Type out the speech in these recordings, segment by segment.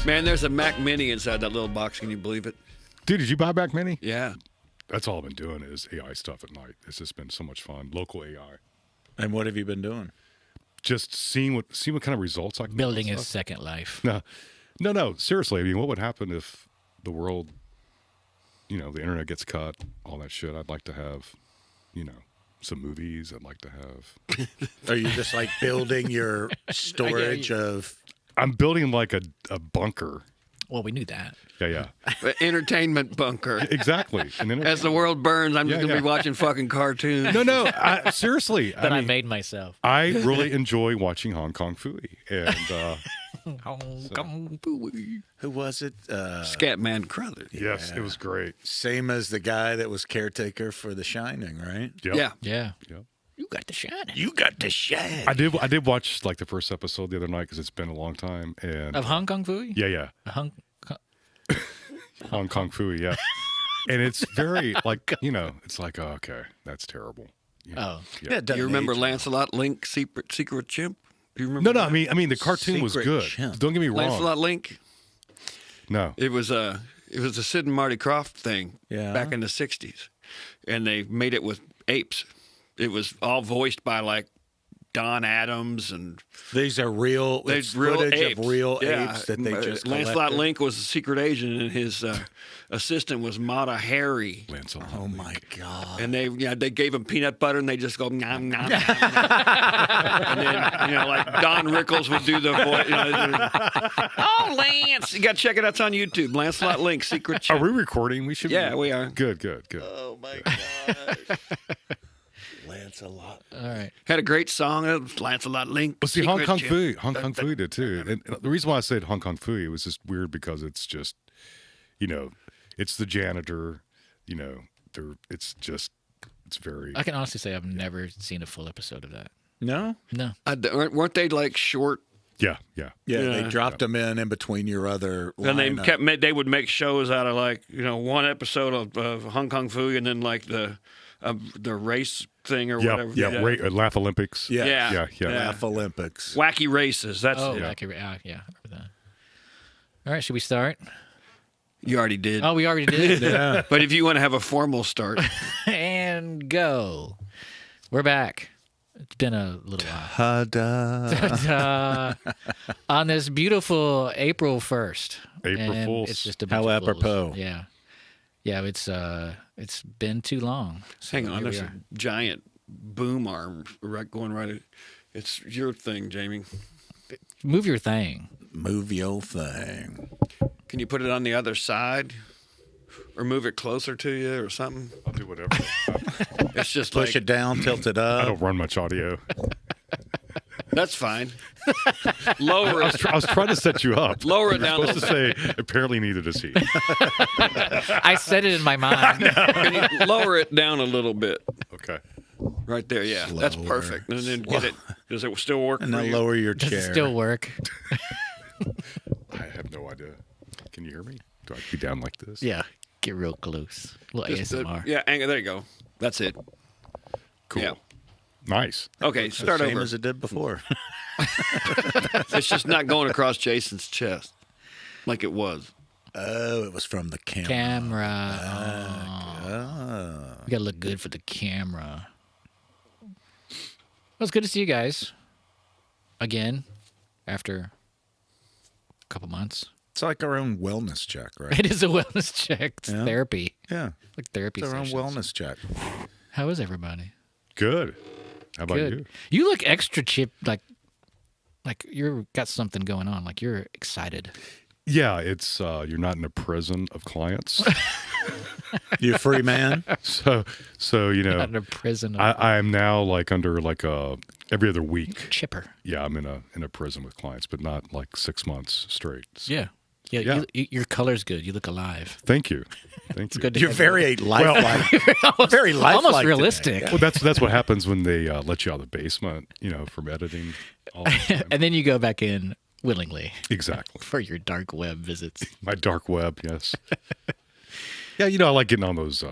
Man, there's a Mac Mini inside that little box. Can you believe it? Dude, did you buy Mac Mini? Yeah. That's all I've been doing is AI stuff at night. It's just been so much fun. Local AI. And what have you been doing? Just seeing what kind of results I can Building get. his second life. No. Seriously, I mean, what would happen if the world, the internet gets cut, all that shit? I'd like to have, some movies. I'd like to have. Are you just like building your storage of? I'm building like a bunker. Well, we knew that. Yeah. Entertainment bunker. Exactly. As the world burns, I'm just going to be watching fucking cartoons. No. Seriously. That I made myself. I really enjoy watching Hong Kong Phooey. And Hong Kong Phooey. Who was it? Scatman Crothers. yes, it was great. Same as the guy that was caretaker for The Shining, right? Yep. Yeah. Yeah. Yep. You got the shine. You got the shine. I did watch like the first episode the other night because it's been a long time. And Of Hong Kong Phooey? yeah. Hong Hong Kong Phooey, yeah. And it's very like, it's like, oh, okay, that's terrible. Oh. Yeah, it doesn't You remember age Lancelot Link, Secret Chimp? Do you remember? No, I mean the cartoon was Secret good. Chimp. Don't get me wrong. Lancelot Link. No. It was a Sid and Marty Krofft thing back in the '60s, and they made it with apes. It was all voiced by like Don Adams and These are real. It's real footage apes. of real Yeah. apes that they just Lancelot collected. Link was a secret agent, and his assistant was Mata Hari. Lancelot. Oh my God! And they gave him peanut butter, and they just go nom nom. nom. And then like Don Rickles would do the voice. Oh, Lance! You got to check it out. It's on YouTube. Lancelot Link, Secret Are Chimp. we recording? We should. Yeah, we are. Good. Oh my gosh! Lancelot. All right. Had a great song. It was Lancelot Link. Well, see, Hong Secret Kong Chimp. Phooey. Hong Kong Phooey did too. And the reason why I said Hong Kong Phooey was just weird because it's just, it's the janitor. It's very. I can honestly say I've never seen a full episode of that. No. No. Weren't they like short? Yeah. Yeah, Yeah. they dropped them in between your other. And they lineup. they would make shows out of like one episode of Hong Kong Phooey, and then like the race thing or whatever. Laugh Olympics. Yeah. Yeah. Laugh Olympics. Wacky races. That's Oh, it. I remember that. All right, should we start? You already did. Oh, we already did. Yeah. But if you want to have a formal start, And go. We're back. It's been a little while. Ta-da. On this beautiful April 1st. April And Fools. It's just a How bunch of fools. apropos. Yeah. Yeah, it's been too long. So hang on. here we There's are. a giant boom arm going right at. It's your thing, Jamie. Move your thing. Move your thing. Can you put it on the other side, or move it closer to you, or something? I'll do whatever. It's just Push like it down, tilt it I up. don't run much audio. that's fine. Lower it. I was trying to set you up. Lower it You're down. supposed to say apparently needed a seat. I said it in my mind. Can you lower it down a little bit? Okay. Right there, yeah. That's Slower. perfect. And then get it. Does it still work And for then you? lower your Does chair. it still work? I have no idea. Can you hear me? Do I have to be down like this? Yeah. Get real close. A little Just, ASMR. yeah, there you go. That's it. Cool. Yeah. Nice. Okay, The start same over. as it did before. It's just not going across Jason's chest like it was. Oh, it was from the camera. Camera. Oh. We gotta look good for the camera. Well, it's good to see you guys again after a couple months. It's like our own wellness check, right? It is a wellness check. It's Yeah. therapy. Yeah. Like therapy It's our own sessions. wellness check. How is everybody? Good. How about Good. you? You look extra chip, like you're got something going on. Like you're excited. Yeah, it's you're not in a prison of clients. You free man? so Not in a prison. I am now like under like every other week. Chipper. Yeah, I'm in a prison with clients, but not like 6 months straight. So, Yeah. Yeah. Your color's good. You look alive. Thank you. Thank you. Good. You're very lifelike. very lifelike. Almost today. realistic. Well, that's what happens when they let you out of the basement, from editing all the time. And then you go back in willingly Exactly. for your dark web visits. My dark web, yes. Yeah, I like getting on those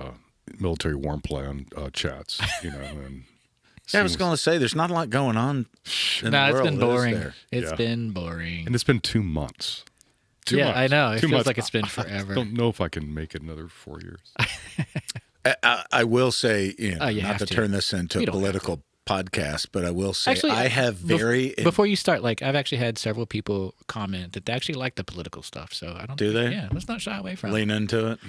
military warm plan chats, and Yeah, I was going to say, there's not a lot going on in No, the it's world. been is boring. there? It's Yeah. been boring. and it's been 2 months. too yeah, much. I know. It Too feels much. like it's been I forever. don't know if I can make it another 4 years. I will say, you not have to to. turn this into You a don't have political podcast, but I will say Actually, I have very before you start, like I've actually had several people comment that they actually like the political stuff. So I don't. Do they? Yeah, let's not shy away from it. lean into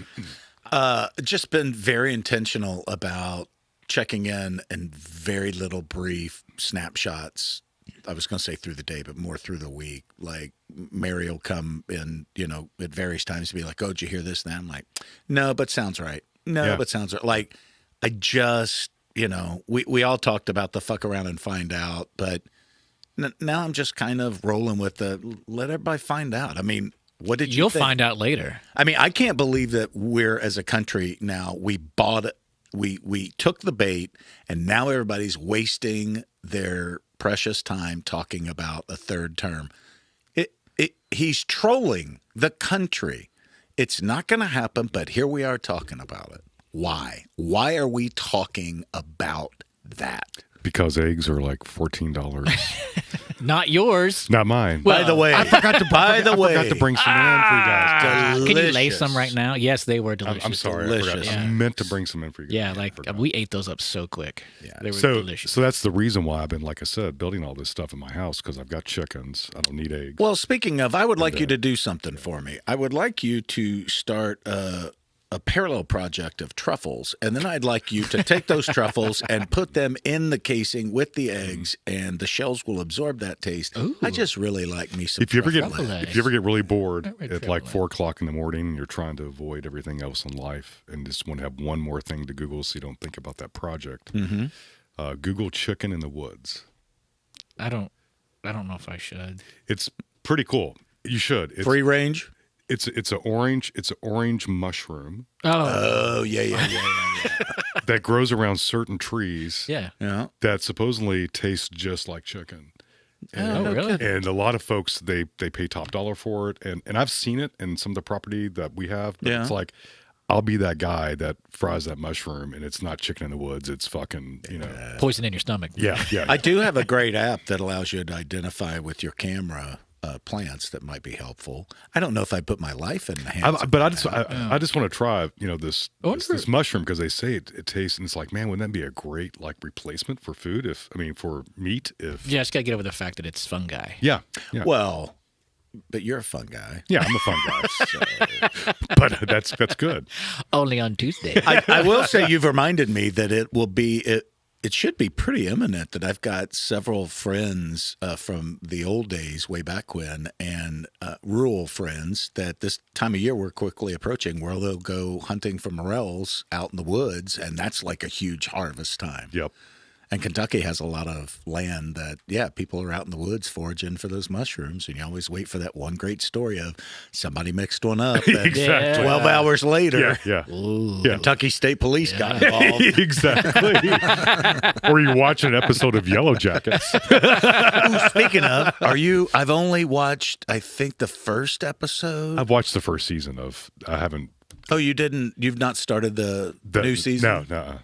it. Just been very intentional about checking in and very little brief snapshots. I was going to say through the day, but more through the week. Like Mary will come in, at various times to be like, "Oh, did you hear this?" And I'm like, "No, but sounds right. No, Yeah. but sounds right." Like I just, we all talked about the fuck around and find out, but now I'm just kind of rolling with the let everybody find out. I mean, what did you You'll think? find out later. I mean, I can't believe that we're as a country now, we bought it. We took the bait, and now everybody's wasting their precious time talking about a third term. He's trolling the country. It's not going to happen, but here we are talking about it. Why? Why are we talking about that? Because eggs are like $14. Not yours. Not mine. By the way, I forgot to bring some in for you guys. Can you lay Delicious. some right now? Yes, they were delicious. I'm sorry. I Delicious. forgot. I meant to bring some in for you guys. Yeah, I like forgot. we ate those up so quick. Yeah. They were So delicious. that's the reason why I've been, like I said, building all this stuff in my house because I've got chickens. I don't need eggs. Well, speaking of, I would like you to do something for me. I would like you to start a parallel project of truffles, and then I'd like you to take those truffles and put them in the casing with the eggs, and the shells will absorb that taste. Ooh. I just really like me some if you ever get truffle eggs. if you ever get really bored Red at like truffle 4:00 in the morning and you're trying to avoid everything else in life and just want to have one more thing to Google so you don't think about that project, Google chicken in the woods. I don't know if I should. It's pretty cool. You should. It's, free range. It's an orange mushroom Oh yeah. that grows around certain trees Yeah. Yeah. that supposedly tastes just like chicken. Oh, really? And a lot of folks they pay top dollar for it, and I've seen it in some of the property that we have. But Yeah. it's like I'll be that guy that fries that mushroom, and it's not chicken in the woods. It's fucking Poison in your stomach. yeah. I do have a great app that allows you to identify with your camera plants that might be helpful. I don't know if I put my life in the hands. But I just want to try this wonder- this mushroom because they say it tastes, and it's like, man, wouldn't that be a great like replacement for food? For meat. Yeah, just gotta get over the fact that it's fungi. Yeah. Well, but you're a fun guy. Yeah, I'm a fun guy, but that's good. Only on Tuesday. I will say you've reminded me that it will be it should be pretty imminent that I've got several friends from the old days way back when and rural friends that this time of year we're quickly approaching where they'll go hunting for morels out in the woods, and that's like a huge harvest time. Yep. And Kentucky has a lot of land that, people are out in the woods foraging for those mushrooms. And you always wait for that one great story of somebody mixed one up. And Exactly. 12 hours later, Yeah. Ooh. Yeah. Kentucky State Police got involved. Exactly. Or you watch an episode of Yellow Jackets. Speaking of, I've only watched, I think, the first episode. I've watched the first season of. I haven't. Oh, you've not started the new season? No.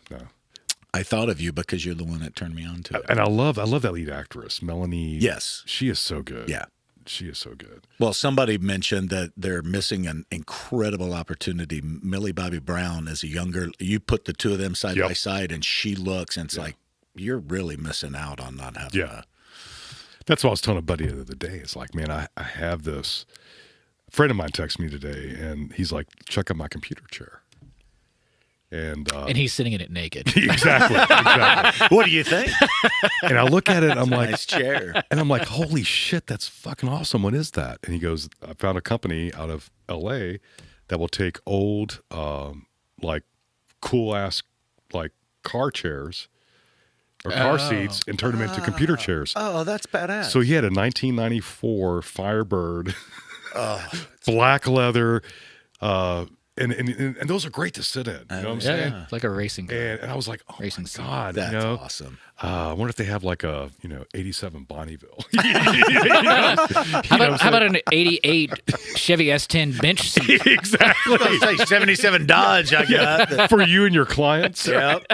I thought of you because you're the one that turned me on to it. And I love that lead actress, Melanie. Yes. She is so good. Yeah. She is so good. Well, somebody mentioned that they're missing an incredible opportunity. Millie Bobby Brown is you put the two of them side by side and she looks and it's like, you're really missing out on not having That's what I was telling a buddy the other day. It's like, man, I have this. A friend of mine texted me today and he's like, check out my computer chair. And he's sitting in it naked. exactly. What do you think? And I look at it, I'm like, Nice chair. and I'm like, holy shit, that's fucking awesome. What is that? And he goes, I found a company out of LA that will take old, like cool ass, like car chairs or car seats and turn them into computer chairs. Oh, that's badass. So he had a 1994 Firebird, black leather, and those are great to sit in. You know what I'm saying? Yeah, like a racing car. And I was like, oh Racing my seat. God, That's you know? awesome. I wonder if they have like a 87 Bonneville. How about an 88 Chevy S10 bench seat? Exactly. Say 77 Dodge I got. For you and your clients. Yep.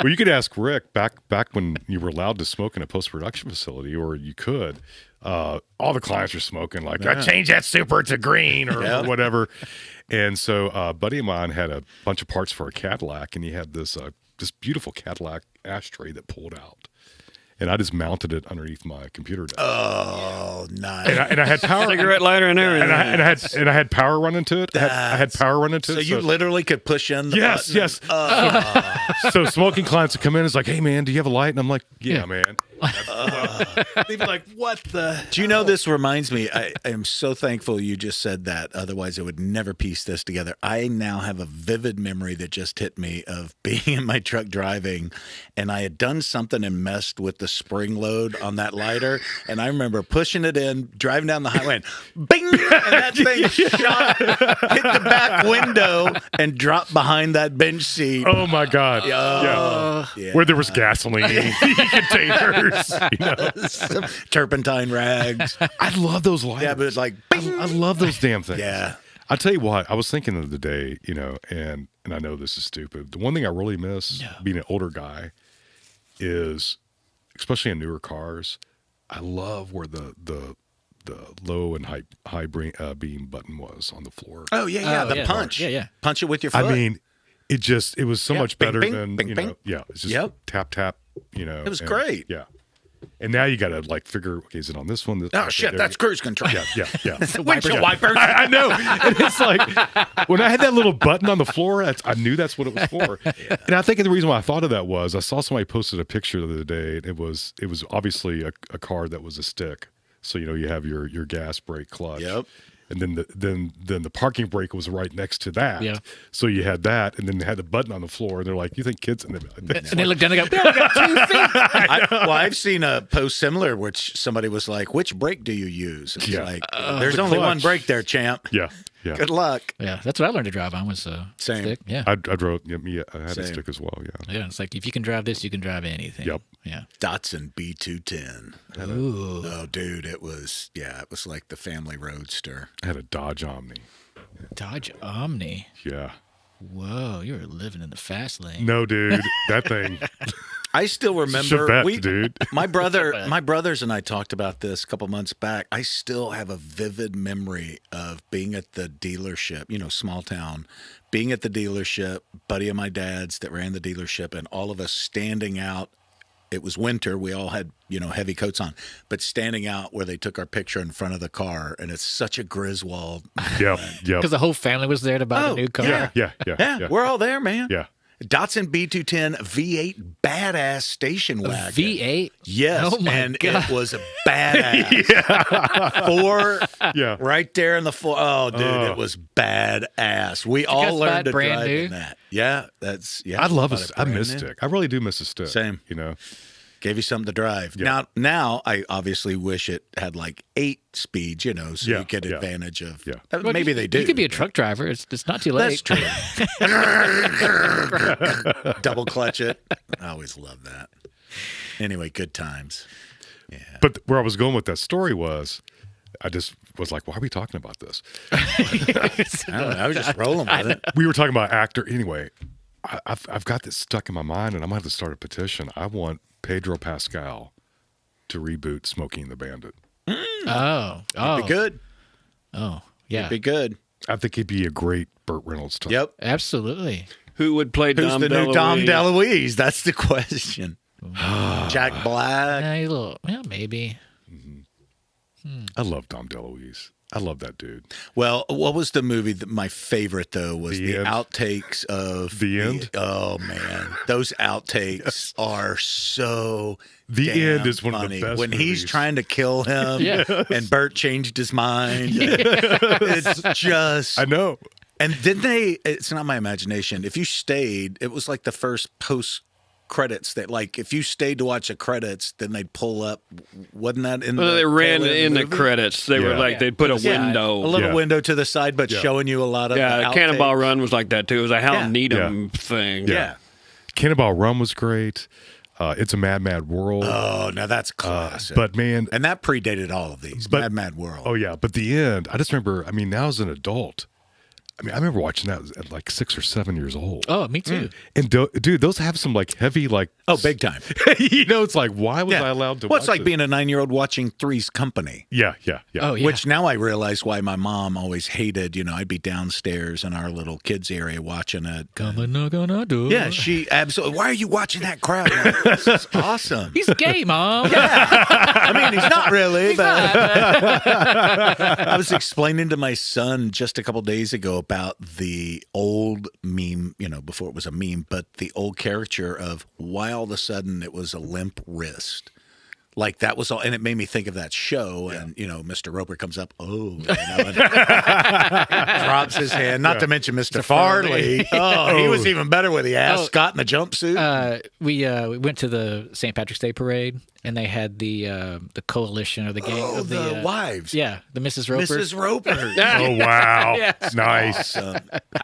Well, you could ask Rick back when you were allowed to smoke in a post-production facility, or you could. all the clients are smoking, like, I change that super to green or whatever. And so a buddy of mine had a bunch of parts for a Cadillac, and he had this beautiful Cadillac ashtray that pulled out. And I just mounted it underneath my computer desk. Oh, nice. And I had power. Cigarette lighter and everything. And I had power running to it. I had power running to it. So you literally could push in the button. Yes. So smoking clients would come in and it's like, hey, man, do you have a light? And I'm like, yeah. Man. They'd be like, what the? Do you know, this reminds me, I am so thankful you just said that. Otherwise, I would never piece this together. I now have a vivid memory that just hit me of being in my truck driving, and I had done something and messed with the spring load on that lighter. And I remember pushing it in, driving down the highway, and bing! And that thing shot, hit the back window, and dropped behind that bench seat. Oh, my God. Yeah. Where there was gasoline containers. Some turpentine rags. I love those lights. Yeah, but it's like, I love those damn things. Yeah. I'll tell you what, I was thinking of the day, and I know this is stupid. The one thing I really miss being an older guy is, especially in newer cars, I love where the low and high beam button was on the floor. Oh, yeah. The punch. Yeah. Punch it with your foot. I mean, it was so much better than, bing. it's just tap, It was great. Yeah. And now you got to like figure, okay, is it on this one? Oh, shit, that's cruise control. Yeah. Windshield wipers. I know. And it's like, when I had that little button on the floor, I knew that's what it was for. And I think the reason why I thought of that was I saw somebody posted a picture the other day. And it was obviously a car that was a stick. So, you have your gas, brake, clutch. Yep. And then the parking brake was right next to that. Yeah. So you had that, and then they had the button on the floor, and they're like, "You think kids?" And they look down and go, "We only got 2 feet." I've seen a post similar, which somebody was like, "Which brake do you use?" It's like, there's only one brake there, champ. Yeah. Good luck. Yeah, that's what I learned to drive on was Same. stick. Yeah. I drove. I had a Same. stick as well. Yeah. Yeah, it's like if you can drive this, you can drive anything. Yep. Yeah. Datsun B210. Ooh. Oh, dude, it was like the family roadster. I had a Dodge Omni. Dodge Omni. Yeah. Whoa, you were living in the fast lane. No, dude, that thing. I still remember Chevette, dude. my brothers and I talked about this a couple months back. I still have a vivid memory of being at the dealership, small town, being at the dealership, buddy of my dad's that ran the dealership, and all of us standing out. It was winter. We all had, heavy coats on, but standing out where they took our picture in front of the car, and it's such a Griswold. Yep. Because the whole family was there to buy the new car. Yeah, we're all there, man. Yeah. Datsun B210 V8 badass station wagon. V8? Yes, Oh my and God. it was a badass. Four, right there in the floor. Oh, dude, it was badass. We all guys buy learned it to brand drive new? in that. Yeah, I love bought it. it I brand miss new. stick. I really do miss a stick. Same. Gave you something to drive. Yeah. Now I obviously wish it had like 8 speeds, so you get advantage of. Yeah. Well, Maybe they do. You could be a truck driver. It's not too late. That's true. Double clutch it. I always love that. Anyway, good times. Yeah. But where I was going with that story was, I just was like, why are we talking about this? I don't know. I was just rolling with it. We were talking about actor. Anyway, I've got this stuck in my mind, and I'm going to have to start a petition. I want Pedro Pascal to reboot Smokey and the Bandit. Oh. Be good. Oh, yeah. Be good. I think he'd be a great Burt Reynolds type. Yep. Absolutely. Who would play Who's Dom the new Dom DeLuise? DeLuise? That's the question. Jack Black. Maybe. I love Dom DeLuise. I love that dude. Well, what was the movie that my favorite though was The the End. outtakes of The End? Oh man, those outtakes are so. The damn End is one of the funny. best When he's movies. trying to kill him, Yes. and Bert changed his mind. It's just. I know. And didn't they? It's not my imagination. If you stayed, it was like the first post credits that, like, if you stayed to watch the credits, then they'd pull up. Wasn't that in? Well, the they ran tail end of in the movie? credits. They were Yeah. like they'd put a Yeah, window. a little Yeah. window to the side, but Yeah. showing you a lot of. Yeah, the Cannonball outtakes. Run was like that too. It was a Hal Yeah. Needham thing. Yeah. Cannonball Run was great. It's a Mad, Mad World. Oh, now that's classic. But man, and that predated all of these. But- Mad Mad World. oh yeah, but the end, I just remember, now as an adult, I mean, I remember watching that at like 6 or 7 years old. Oh, me too. And dude, those have some like heavy like. Oh, big time. You know, it's like, why was I allowed to? Well, watch it's like this? being a 9-year-old watching Three's Company. Yeah. Oh, yeah. Which now I realize why my mom always hated. You know, I'd be downstairs in our little kids area watching it. Come and knock on our door. Yeah, she absolutely. Why are you watching that crap? I'm like, this is awesome. He's gay, Mom. I mean, he's not really, but I was explaining to my son just a couple days ago about the old meme, you know, before it was a meme, but the old caricature of why all of a sudden it was a limp wrist. Like that was all, and it made me think of that show. And you know, Mr. Roper comes up, and drops his hand. Not to mention Mr. Farley. Oh, he was even better with the ass Scott in the jumpsuit. We went to the St. Patrick's Day parade, and they had the coalition or the gang of the wives. Yeah, the Mrs. Roper. Mrs. Roper. Oh wow, Yeah. nice.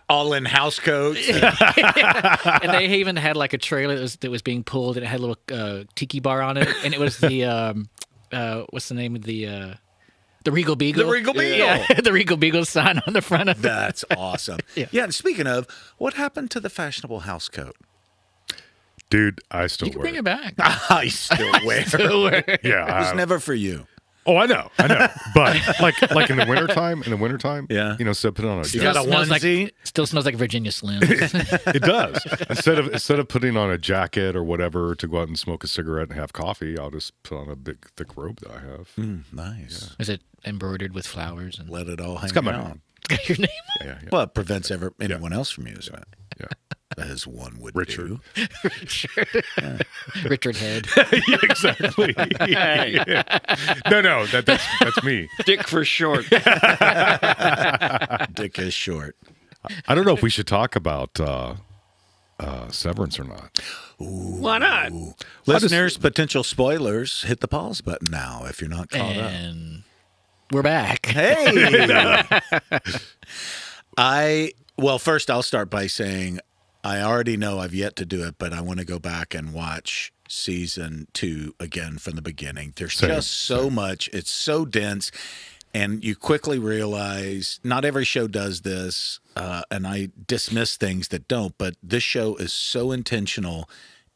All in house coats. And they even had like a trailer that was being pulled, and it had a little tiki bar on it, and it was the what's the name of the Regal Beagle? The Regal Beagle. Yeah, the Regal Beagle sign on the front of it. That's awesome. Yeah. And speaking of, what happened to the fashionable house coat? Dude, I still You can wear bring it. it back. I still wear it. It Yeah, was never for you. Oh, I know. But like in the wintertime, Yeah. you know, instead of putting on a You got a onesie? Still smells like Virginia Slim. it does. Instead of putting on a jacket or whatever to go out and smoke a cigarette and have coffee, I'll just put on a big thick robe that I have. Nice. Is it embroidered with flowers and Let it all hang It's got my out. name. your name? Yeah. Well, it prevents anyone else from using it. Yeah. As one would Richard. do. Richard Head. Yeah, exactly. No, that's me. Dick for short. Dick is short. I don't know if we should talk about Severance or not. Why not? Listeners, potential spoilers, hit the pause button now if you're not caught up. And we're back. Hey! Well, first I'll start by saying I already know I've yet to do it, but I want to go back and watch season 2 again from the beginning. There's just so much. It's so dense. And you quickly realize not every show does this, and I dismiss things that don't, but this show is so intentional.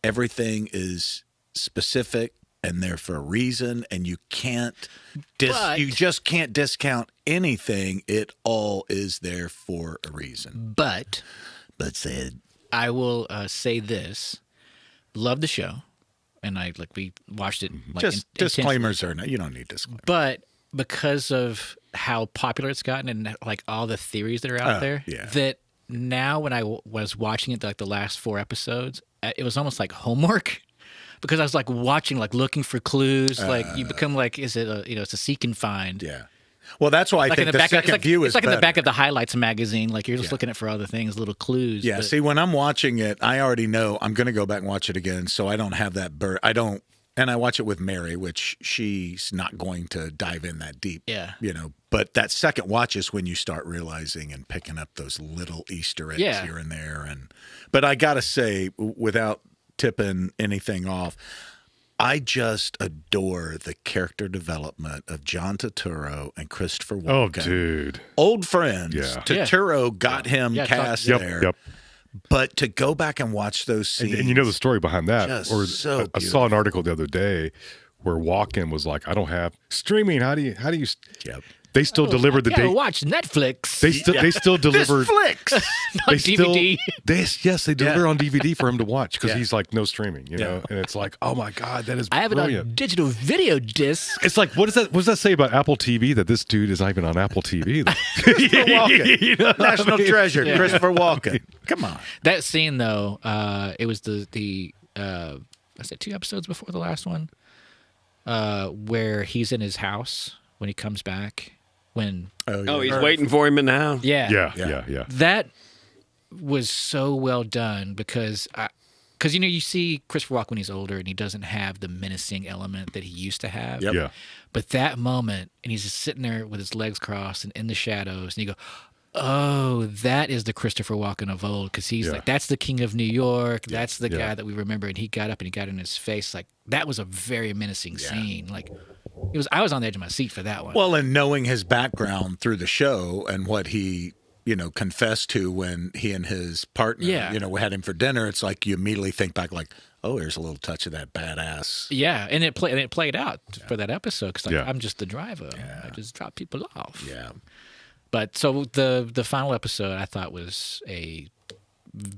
Everything is specific and there for a reason, and you can't you just can't discount anything. It all is there for a reason. But said, I will say this: love the show, and we watched it. Like, just disclaimers are no, you don't need disclaimers. But because of how popular it's gotten and like all the theories that are out there, yeah. that now when I was watching it, like the last 4 episodes, it was almost like homework. Because I was like watching, like looking for clues, like you become like, is it a, it's a seek and find. Yeah. Well, that's why I Like think the second view is it's like in better. the back of the highlights magazine, like you're just looking at for other things, little clues. Yeah. but- See, when I'm watching it, I already know I'm going to go back and watch it again, so I don't have that and I watch it with Mary, which she's not going to dive in that deep. Yeah. But that second watch is when you start realizing and picking up those little Easter eggs Yeah. here and there. But I got to say, without tipping anything off, I just adore the character development of John Turturro and Christopher Walken. Oh, dude. Old friends. Yeah. Turturro got him Yeah, cast Yep. there. Yep. But to go back and watch those scenes. And you know the story behind that. Just Or so I saw an article the other day where Walken was like, I don't have streaming. How do you Yep. They still delivered the Yeah, day. watch Netflix. They still delivered Flicks. Not DVD. They deliver on DVD for him to watch because Yeah. he's like no streaming, you know. And it's like, oh my god, that is I have it brilliant. on digital video disc. It's like, what does that say about Apple TV that this dude is not even on Apple TV? Christopher Walken. You know what I National mean? treasure. Christopher Walken. Come on. That scene though, it was the I said 2 episodes before the last one, where he's in his house when he comes back. Oh, he's waiting for him in the house. Yeah. That was so well done because you see Christopher Walken when he's older and he doesn't have the menacing element that he used to have. Yep. Yeah. But that moment, and he's just sitting there with his legs crossed and in the shadows, and you go, oh, that is the Christopher Walken of old, because he's like, that's the king of New York. That's the guy that we remember. And he got up and he got in his face. Like, that was a very menacing scene. Like, I was on the edge of my seat for that one. Well, and knowing his background through the show and what he confessed to when he and his partner, had him for dinner. It's like you immediately think back, like, oh, there's a little touch of that badass. Yeah, and it played out for that episode because I'm just the driver. I just drop people off. Yeah. But so the final episode I thought was a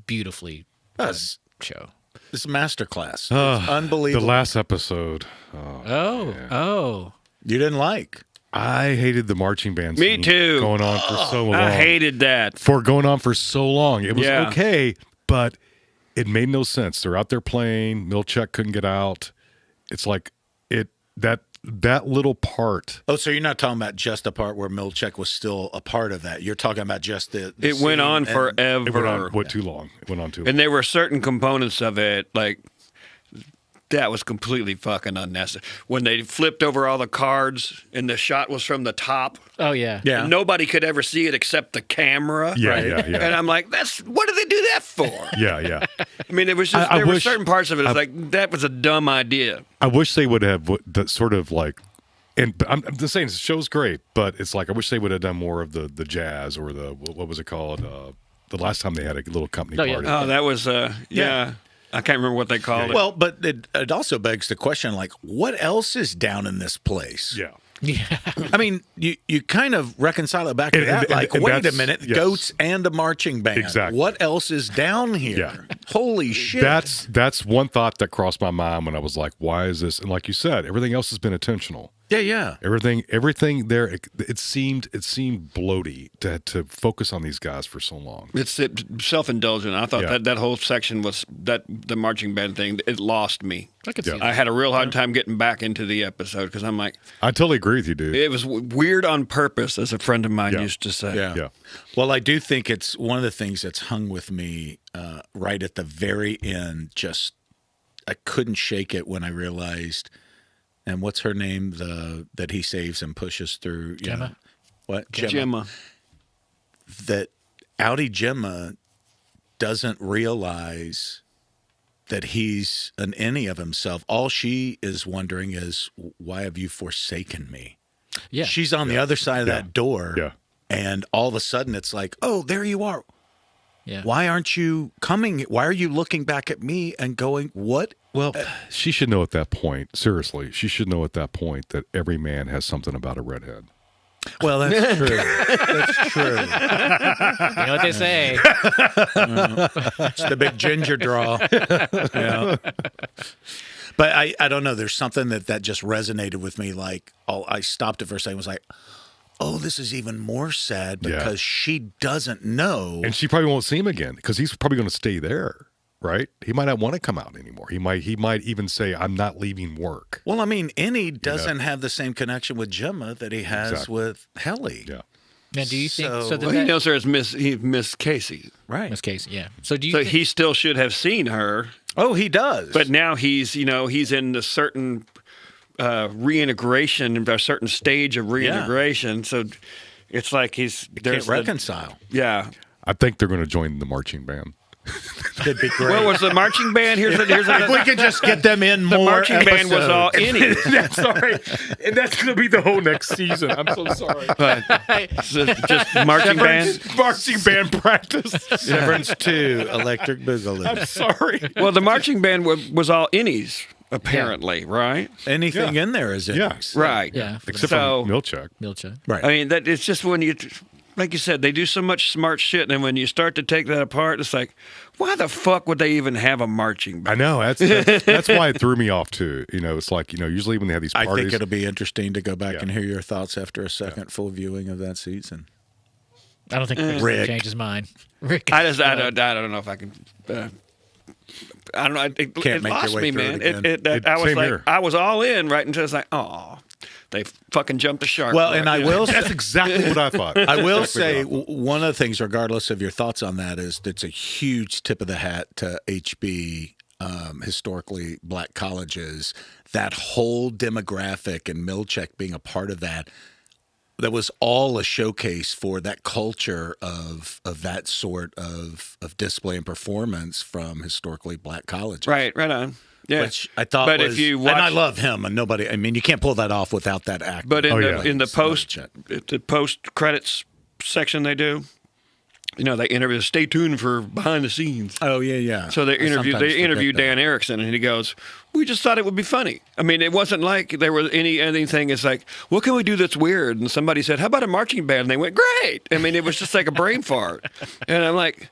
beautifully done show. It's a masterclass. It's unbelievable. The last episode. Oh. You didn't like? I hated the marching band Me scene too. going on for so long. I hated that. For going on for so long. It was Yeah. okay, but it made no sense. They're out there playing. Milchek couldn't get out. It's like that little part. Oh, so you're not talking about just the part where Milchek was still a part of that. You're talking about just the It went on forever. It went on too long. It went on too long. And there were certain components of it, like, that was completely fucking unnecessary. When they flipped over all the cards and the shot was from the top. Oh, yeah. Yeah. And nobody could ever see it except the camera. Yeah, right? yeah. And I'm like, what did they do that for? Yeah. I mean, it was just, there were certain parts of it. It's like, that was a dumb idea. I wish they would have the sort of like, and I'm just saying, the show's great, but it's like I wish they would have done more of the jazz or the what was it called? The last time they had a little company party. Oh, that was yeah. I can't remember what they called it. Well, but it also begs the question, like, what else is down in this place? Yeah. Yeah. I mean, you kind of reconcile it back to that. Like, and wait a that's- minute, yes. goats and a marching band. Exactly. What else is down here? Yeah. Holy shit. That's one thought that crossed my mind when I was like, why is this? And like you said, everything else has been intentional. Yeah. Everything there. It seemed bloaty to focus on these guys for so long. It's self-indulgent. I thought that whole section was the marching band thing. It lost me. I could see that. I had a real hard time getting back into the episode because I'm like, I totally agree with you, dude. it was weird on purpose, as a friend of mine used to say. Yeah. Well, I do think it's one of the things that's hung with me right at the very end. Just, I couldn't shake it when I realized, and what's her name, that he saves and pushes through? Gemma. What? Gemma. That Outie Gemma doesn't realize that he's an innie of himself. All she is wondering is, why have you forsaken me? Yeah. She's on the other side of that door. Yeah. And all of a sudden it's like, oh, there you are. Yeah. Why aren't you coming? Why are you looking back at me and going, what? Well, she should know at that point. Seriously, she should know at that point that every man has something about a redhead. Well, that's true. That's true. You know what they say. It's the big ginger draw. Yeah. But I don't know. There's something that just resonated with me. Like, I stopped it for a second. Was like, oh, this is even more sad because she doesn't know. And she probably won't see him again because he's probably going to stay there, right? He might not want to come out anymore. He might even say, I'm not leaving work. Well, I mean, Innie doesn't have the same connection with Gemma that he has with Helly. Yeah. Now, do you think So- so? Well, he knows her as Miss Casey. Right. Miss Casey, yeah. So do you? So think, he still should have seen her, Oh, he does. but now he's in a certain reintegration, a certain stage of reintegration. So it's like can't reconcile. Yeah. I think they're going to join the marching band. Could be great. Well, was the marching band? Here's if we could just get them in the more marching band was all episodes. Innies. Sorry. And that's going to be the whole next season. I'm so sorry. But just marching band. Marching band practice. Severance 2, Electric Boogaloo. I'm sorry. Well, the marching band was all Innies, apparently, right? Anything in there is Innies. Right. Yeah. Except So- for Milchek. Milcha. Right. I mean, that it's just when you, like you said, they do so much smart shit, and then when you start to take that apart, it's like, why the fuck would they even have a marching band? I know. That's why it threw me off, too. It's like, usually when they have these I parties. think it'll be interesting to go back Yeah. and hear your thoughts after a second full viewing of that season. I don't think Rick's Rick. gonna change his mind. Rick. I don't know if I can. I don't know. It Can't make your lost way me, through man. it again. I was Same like, here. I was all in right until it's like, oh, they fucking jumped the shark. Well, and I will That's exactly what I thought. I will Exactly say one of the things, regardless of your thoughts on that, is that's a huge tip of the hat to HB, historically black colleges. That whole demographic and Milchek being a part of that was all a showcase for that culture of that sort of display and performance from historically black colleges. right on. Yeah, Which I thought but was, if you and I watch- love him, and nobody, I mean, you can't pull that off without that act. But in Oh, the yeah. in the So post credits section they do, they interview. Stay tuned for behind the scenes. Oh yeah. So they interviewed Dan Erickson, and he goes, "We just thought it would be funny." I mean, it wasn't like there was anything. It's like, what can we do that's weird? And somebody said, "How about a marching band?" And they went, "Great." I mean, it was just like a brain fart. And I'm like,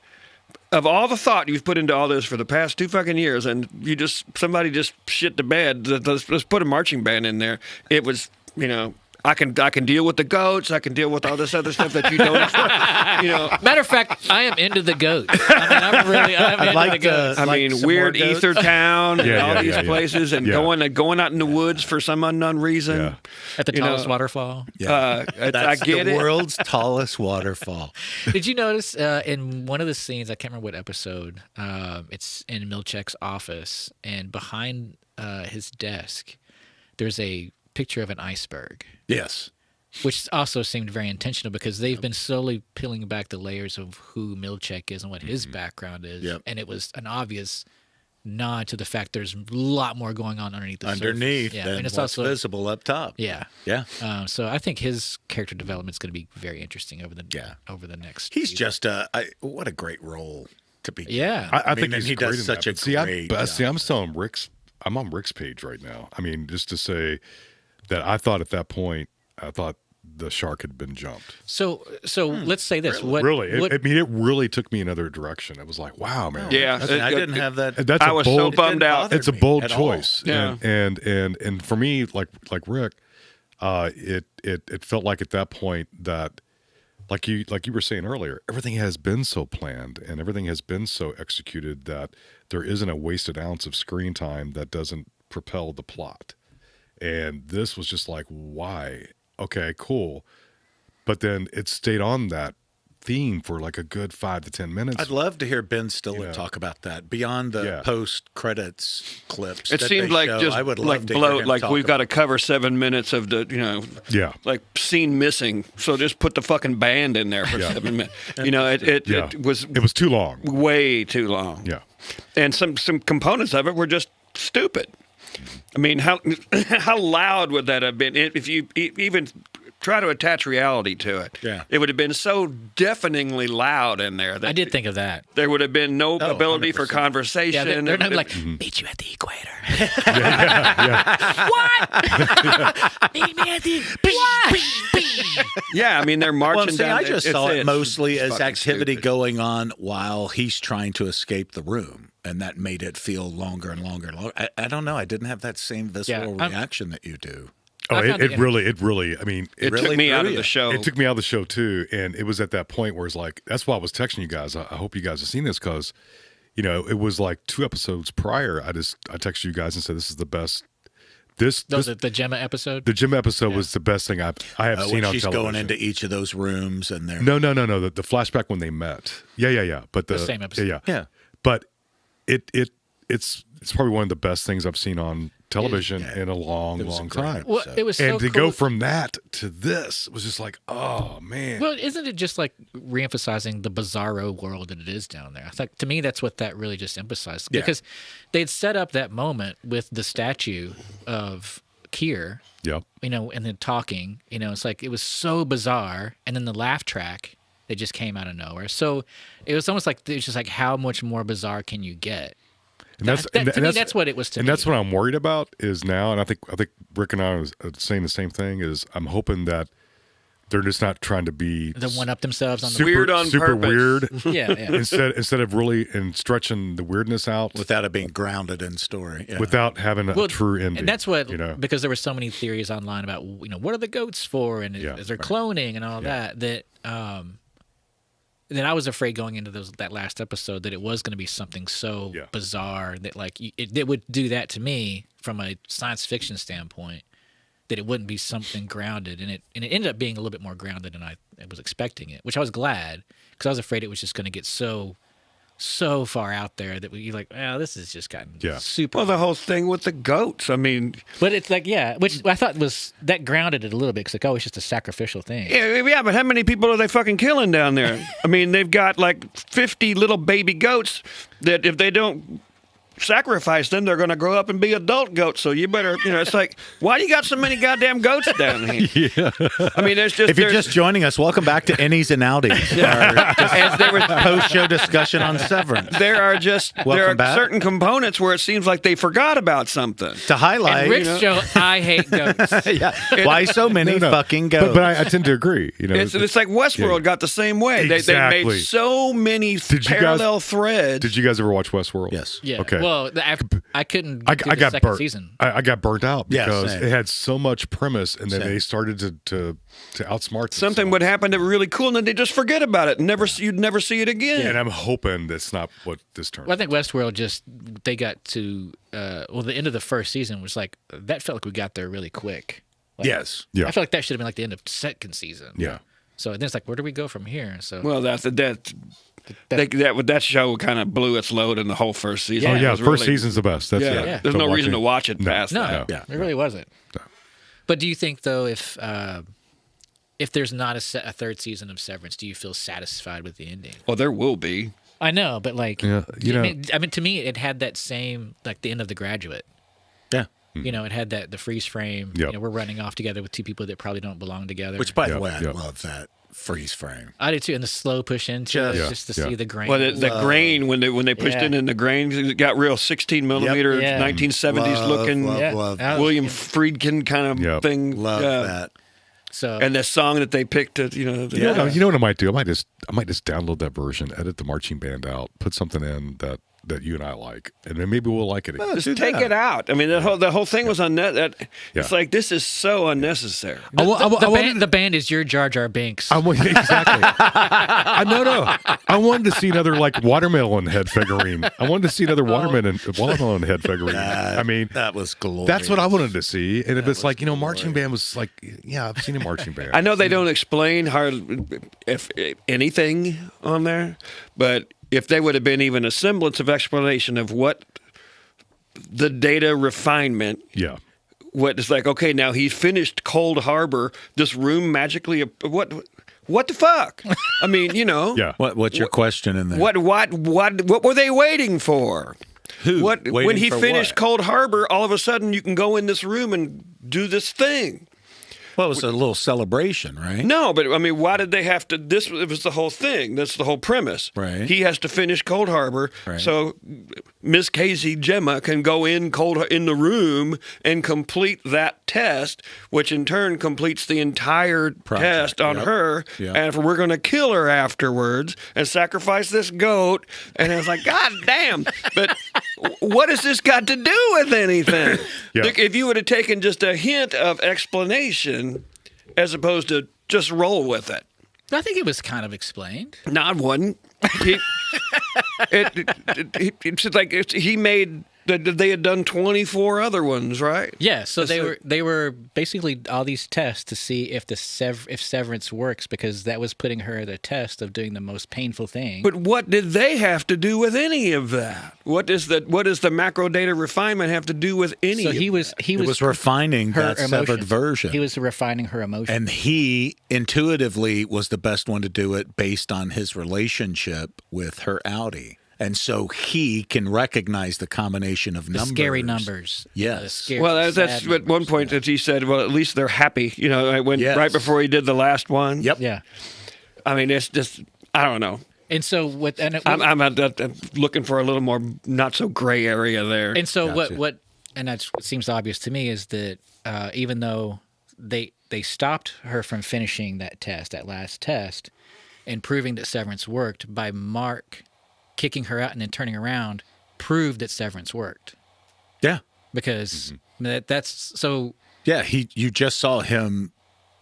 of all the thought you've put into all this for the past 2 fucking years, and somebody just shit the bed. Let's put a marching band in there. It was, I can deal with the goats. I can deal with all this other stuff that you don't. Matter of fact, I am into the goats. I'm into the goats. I mean, weird Ether Town and all these places, and going out in the woods for some unknown reason. Yeah. At the tallest waterfall. Yeah. I get it. World's tallest waterfall. Did you notice in one of the scenes? I can't remember what episode. It's in Milchek's office, and behind his desk, there's a picture of an iceberg. Yes. Which also seemed very intentional because they've been slowly peeling back the layers of who Milchek is and what his background is. Yep. And it was an obvious nod to the fact there's a lot more going on underneath the surface. Yeah. Than And it's what's also visible up top. Yeah. Yeah. So I think his character development is going to be very interesting over the next. He's season. just what a great role to be. Yeah. I think he great does in such that. a great job. I'm still on Rick's. I'm on Rick's page right now. I mean, just to say that I thought at that point, the shark had been jumped. So let's say this. Really? It really took me another direction. It was like, wow, man. Yeah, I didn't have that. I was so bummed out. It's a bold choice. Yeah. And for me, like Rick, it felt like at that point that, like you were saying earlier, everything has been so planned and everything has been so executed that there isn't a wasted ounce of screen time that doesn't propel the plot. And this was just like, why? Okay, cool. But then it stayed on that theme for like a good 5 to 10 minutes. I'd love to hear Ben Stiller talk about that beyond the post credits clips. It seemed like just I would love like to bloat. hear him Like talk we've got to about cover 7 minutes of the like scene missing. So just put the fucking band in there for 7 minutes. It was too long. Way too long. Yeah. And some components of it were just stupid. I mean, how loud would that have been if you even try to attach reality to it? Yeah. It would have been so deafeningly loud in there. That I did think of that. There would have been no ability 100%. for conversation. Yeah, they're not like, meet you at the equator. What? Meet me at the what? Yeah, I mean, they're marching Well, see, down. I just saw it mostly as fucking activity stupid. going on while he's trying to escape the room. And that made it feel longer and longer and longer. I don't know. I didn't have that same visceral reaction that you do. Oh, I found it really, I mean, It really took me out threw of you. the show. it took me out of the show too. And it was at that point where it's like, that's why I was texting you guys. I hope you guys have seen this because, it was like 2 episodes prior. I texted you guys and said, this is the best. The Gemma episode? The Gemma episode was the best thing I have seen When on she's television. going into each of those rooms and they're No. The flashback when they met. Yeah. But the same episode. Yeah. But it's probably one of the best things I've seen on television in a long was a long great time. Well, it was so And to cool. go from that to this was just like, oh man. Well, isn't it just like reemphasizing the bizarro world that it is down there? I think to me that's what that really just emphasized because they'd set up that moment with the statue of Keir, Yep. and then talking. It's like it was so bizarre, and then the laugh track that just came out of nowhere. So it was almost like it's just like how much more bizarre can you get? And that's That's what it was to me. And that's what I'm worried about is now, and I think Rick and I are saying the same thing, is I'm hoping that they're just not trying to be the one up themselves on the super, Weird on super purpose. weird. yeah. Instead of really and stretching the weirdness out without it being grounded in story. Yeah. without having a true ending. And that's what because there were so many theories online about what are the goats for and is there cloning and all that I was afraid going into that last episode that it was going to be something so bizarre that like it would do that to me from a science fiction standpoint, that it wouldn't be something grounded, and it ended up being a little bit more grounded than I was expecting it, which I was glad because I was afraid it was just going to get so far out there that you're like, this is just gotten super. Well, the whole thing with the goats. I mean, but it's like, which I thought was that grounded it a little bit because it's just a sacrificial thing. yeah, but how many people are they fucking killing down there? I mean, they've got like 50 little baby goats that if they don't sacrifice them, they're going to grow up and be adult goats. So you better, it's like, why do you got so many goddamn goats down here? Yeah. I mean, If you're just joining us, welcome back to Innies and Outies, our post-show discussion on Severance. there are certain components where it seems like they forgot about something. To highlight, And Rick's show, I hate goats. why so many fucking goats? But I tend to agree. It's like Westworld got the same way. Exactly. They made so many parallel threads. Did you guys ever watch Westworld? Yes. Yeah. Okay. Well, I couldn't. I do the got second burnt. season. I got burnt out Yeah, because same. it had so much premise, and then Same. they started to outsmart Something themselves. would happen that was really cool, and then they just forget about it. You'd never see it again. And I'm hoping that's not what this turns. Well, I think Westworld they got to the end of the first season was like that felt like we got there really quick. Like, Yes. Yeah. I feel like that should have been like the end of second season. Yeah. So then it's like, where do we go from here? So Well, that show kind of blew its load in the whole first season. Oh Yeah. yeah, It was first really- season's the best. That's Yeah, it. there's So no reason watching- to watch it past no, that. Yeah. it really wasn't. No. But do you think though, if there's not a third season of Severance, do you feel satisfied with the ending? Well, there will be. I know, but like, Yeah, I mean, to me, it had that same like the end of The Graduate. Yeah. It had the freeze frame. Yep. We're running off together with two people that probably don't belong together. Which, by the Yep, way, I yep. love that freeze frame. I did too, and the slow push into Just- it, Yeah, just to yeah. see the grain. Well, the grain when they pushed Yeah. in the grain, it got real 16 millimeter, Yeah. 1970s looking Love, Yeah. love, That was- William Friedkin kind of Yep. thing. love that. So And the song that they picked, You know what I might do? I might just download that version, edit the marching band out, put something in that you and I like, and then maybe we'll like it again. just take it out. I mean, the whole thing was it's Yeah. like this is so unnecessary. the band is your Jar Jar Binks. Exactly. No. I wanted to see another like watermelon head figurine. I wanted to see another watermelon head figurine. I mean, That was glorious. that's what I wanted to see. And if it's like marching band was like, yeah, I've seen a marching band. I know they don't explain hardly if anything on there, but if they would have been even a semblance of explanation of what the data refinement, Yeah. what it's like, okay, now he's finished Cold Harbor, this room magically, what the fuck? I mean, Yeah. What's your question in there? what were they waiting for? Who? When Waiting he for finished what? Cold Harbor, all of a sudden you can go in this room and do this thing. Well, it was a little celebration, right? No, but I mean, why did they have to? It was the whole thing. That's the whole premise. Right. He has to finish Cold Harbor, Right. so Miss Casey Gemma can go in the room and complete that test, which in turn completes the entire test on Yep. her. Yep. And we're going to kill her afterwards and sacrifice this goat. And I was like, God damn! But what has this got to do with anything? Yeah. Look, if you would have taken just a hint of explanation, as opposed to just roll with it. I think it was kind of explained. Not one. It's like he made. They had done 24 other ones, right? Yeah, so they were basically all these tests to see if if Severance works, because that was putting her at a test of doing the most painful thing. But what did they have to do with any of that? What does the macro data refinement have to do with any? So of he was It was refining her that severed emotions. version. He was refining her emotions. And he intuitively was the best one to do it based on his relationship with her Audi. And so he can recognize the combination of the numbers. scary numbers. Yes. The scary, Well, that's sad at one numbers. point that he said. Well, at least they're happy. When Yes. right before he did the last one. Yep. Yeah. I mean, it's just I don't know. And so what? And I'm looking for a little more not so gray area there. And so Gotcha. what and that's what seems obvious to me is that even though they stopped her from finishing that last test, and proving that Severance worked by Mark kicking her out and then turning around, proved that Severance worked. Yeah. Because that's so Yeah. You just saw him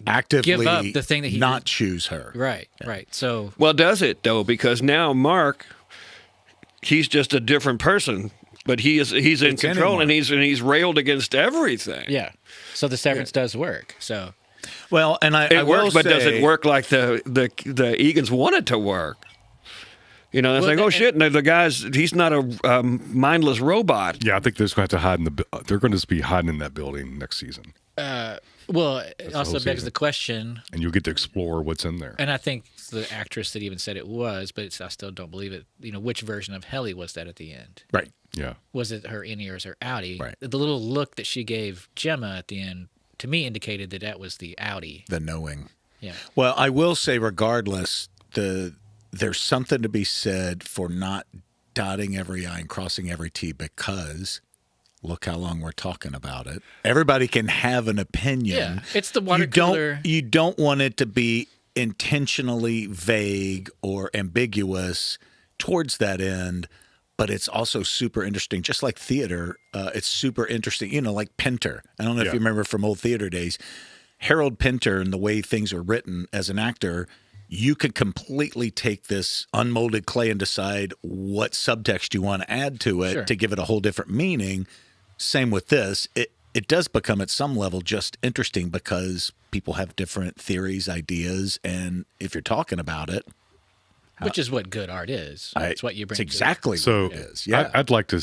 actively Give up the thing that he not choose her. right. So Well, does it though? Because now Mark, he's just a different person, but he's in control anyone. and he's railed against everything. yeah. So the Severance does work. So Well, and I It will works, but does say- it work like the Egan's want it to work? It's Well, like, oh shit, and the guy's he's not a mindless robot. Yeah, I think they're going to have to hide they're going to be hiding in that building next season. Well, it the also whole begs season. the question, And you'll get to explore what's in there. and I think the actress that even said it was, but I still don't believe it. Which version of Helly was that at the end? Right. Yeah. Was it her innie or her outie? Right. The little look that she gave Gemma at the end, to me, indicated that was the outie. The knowing. Yeah. Well, I will say, regardless, there's something to be said for not dotting every I and crossing every T, because look how long we're talking about it. Everybody can have an opinion. Yeah. It's the water cooler. You don't want it to be intentionally vague or ambiguous towards that end, but it's also super interesting. Just like theater, it's super interesting. Like Pinter. I don't know if you remember from old theater days. Harold Pinter and the way things are written as an actor, you could completely take this unmolded clay and decide what subtext you want to add to it to give it a whole different meaning. Same with this. It does become at some level just interesting because people have different theories, ideas, and if you're talking about it, Which is what good art is. It's what you bring. It's exactly So what it is. Yeah. I'd like to,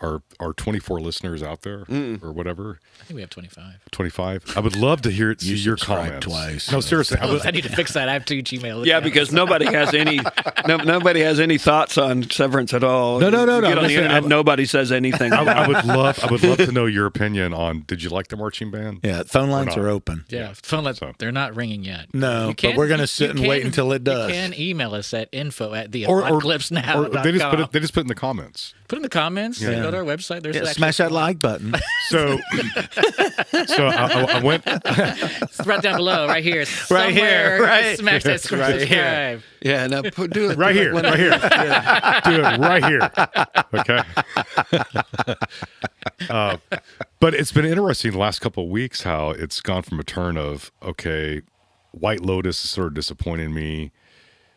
our 24 listeners out there or whatever, I think we have 25. 25. I would love to hear see your subscribed comments. twice. No, seriously. I need to fix that. I have 2 Gmail. Yeah, because nobody has any nobody has any thoughts on Severance at all. No. You get I'm on the just saying, internet, nobody says anything. I would love to know your opinion on. Did you like the marching band? Yeah, phone lines not. are open. Yeah, phone lines, So- they're not ringing yet. No, You but we're going to sit and wait until it does. You can email us at Or info@theapocalypse.now. they just put it in the comments. Put in the comments. Yeah. Go to our website. There's Yeah, actually- smash that like button. So I went. It's right down below, right here. Right here, Somewhere, right. Smash that subscribe. Yeah, no, do it Right here, right here. Do it right here. Okay. But it's been interesting the last couple of weeks how it's gone from a turn of, okay, White Lotus is sort of disappointing me.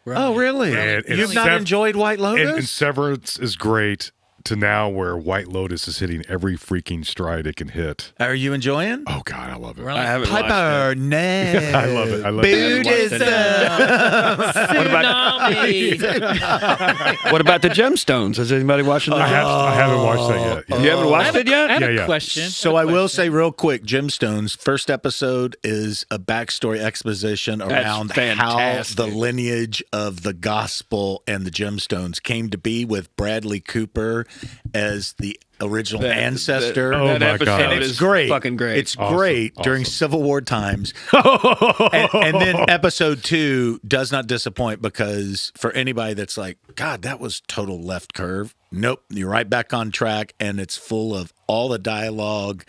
Oh, really? And You've not enjoyed White Lotus? And Severance is great to now where White Lotus is hitting every freaking stride it can hit. Are you enjoying? Oh, God, I love it. We're I on haven't watched Piper, it. no. I love it. I love it. Buddhism. Tsunami. What about the Gemstones? Is anybody watching that? I haven't watched that yet. You haven't watched it I yet? have a Yeah. question. So I will say real quick, Gemstones, first episode is a backstory exposition around how fantastic. the lineage of the gospel and the Gemstones came to be, with Bradley Cooper as the original ancestor. Oh, that my episode God. And is it's great. fucking great. It's Awesome, great during awesome. Civil War times. and then episode 2 does not disappoint, because for anybody that's like, God, that was total left curve. Nope. You're right back on track, and it's full of all the dialogue.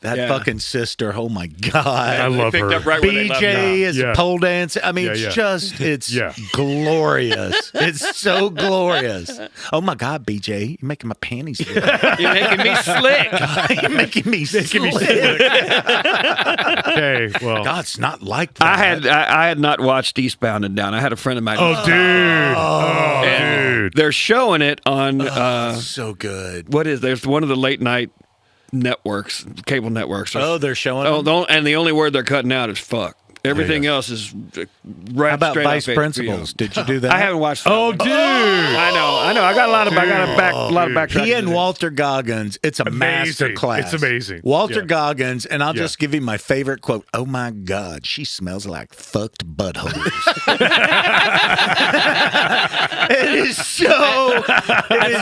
That Yeah. fucking sister, oh my God. I love picked her. up right where they left off. BJ is Yeah. pole dancing. I mean, Yeah, it's yeah. just, it's Yeah. glorious. It's so glorious. Oh my God, BJ, you're making my panties feel. You're making me slick. You're making me slick. Okay, well. God, it's not like that. I had not watched Eastbound and Down. I had a friend of mine. Oh, dude. Oh, dude. They're showing it on So good. there's one of the late night networks, cable networks. Oh, they're showing Oh, them? and the only word they're cutting out is fuck. Everything else is right. How about straight Vice off Principals? HBO. Did you do that? I haven't watched. Oh, that one. dude. I know. I got a lot of backtrack. He and Walter Goggins, it's a master Amazing. class. It's amazing. Walter Yeah. Goggins, and I'll Yeah. just give you my favorite quote. Oh my God, she smells like fucked buttholes. It is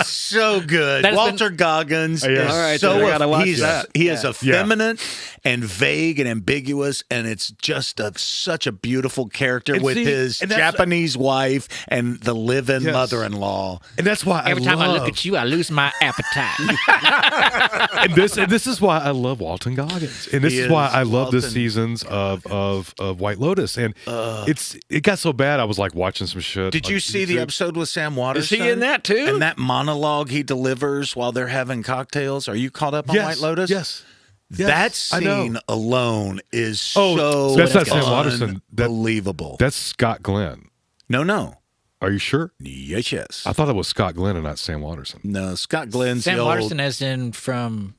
so good. That has Walter Goggins Yeah. is All right, so then I gotta watch he's, that. he is effeminate and vague and ambiguous, and it's just such a beautiful character And with see, his and that's- Japanese wife and the live-in Yes. mother-in-law. And that's why Every time I look at you, I lose my appetite. and this is why I love Walton Goggins, and this He is why is I love the Walton seasons of White Lotus. And it got so bad I was like watching some shit. Did on you see the YouTube. episode with Sam Waterston? Is he in that too? And that monologue he delivers while they're having cocktails. Are you caught up on Yes, White Lotus? Yes. That I know. scene alone is Oh, so that's not Sam Waterston. unbelievable. That's Scott Glenn. No. Are you sure? Yes. I thought it was Scott Glenn and not Sam Waterston. No, Scott Glenn's Sam the old... Waterston, as in from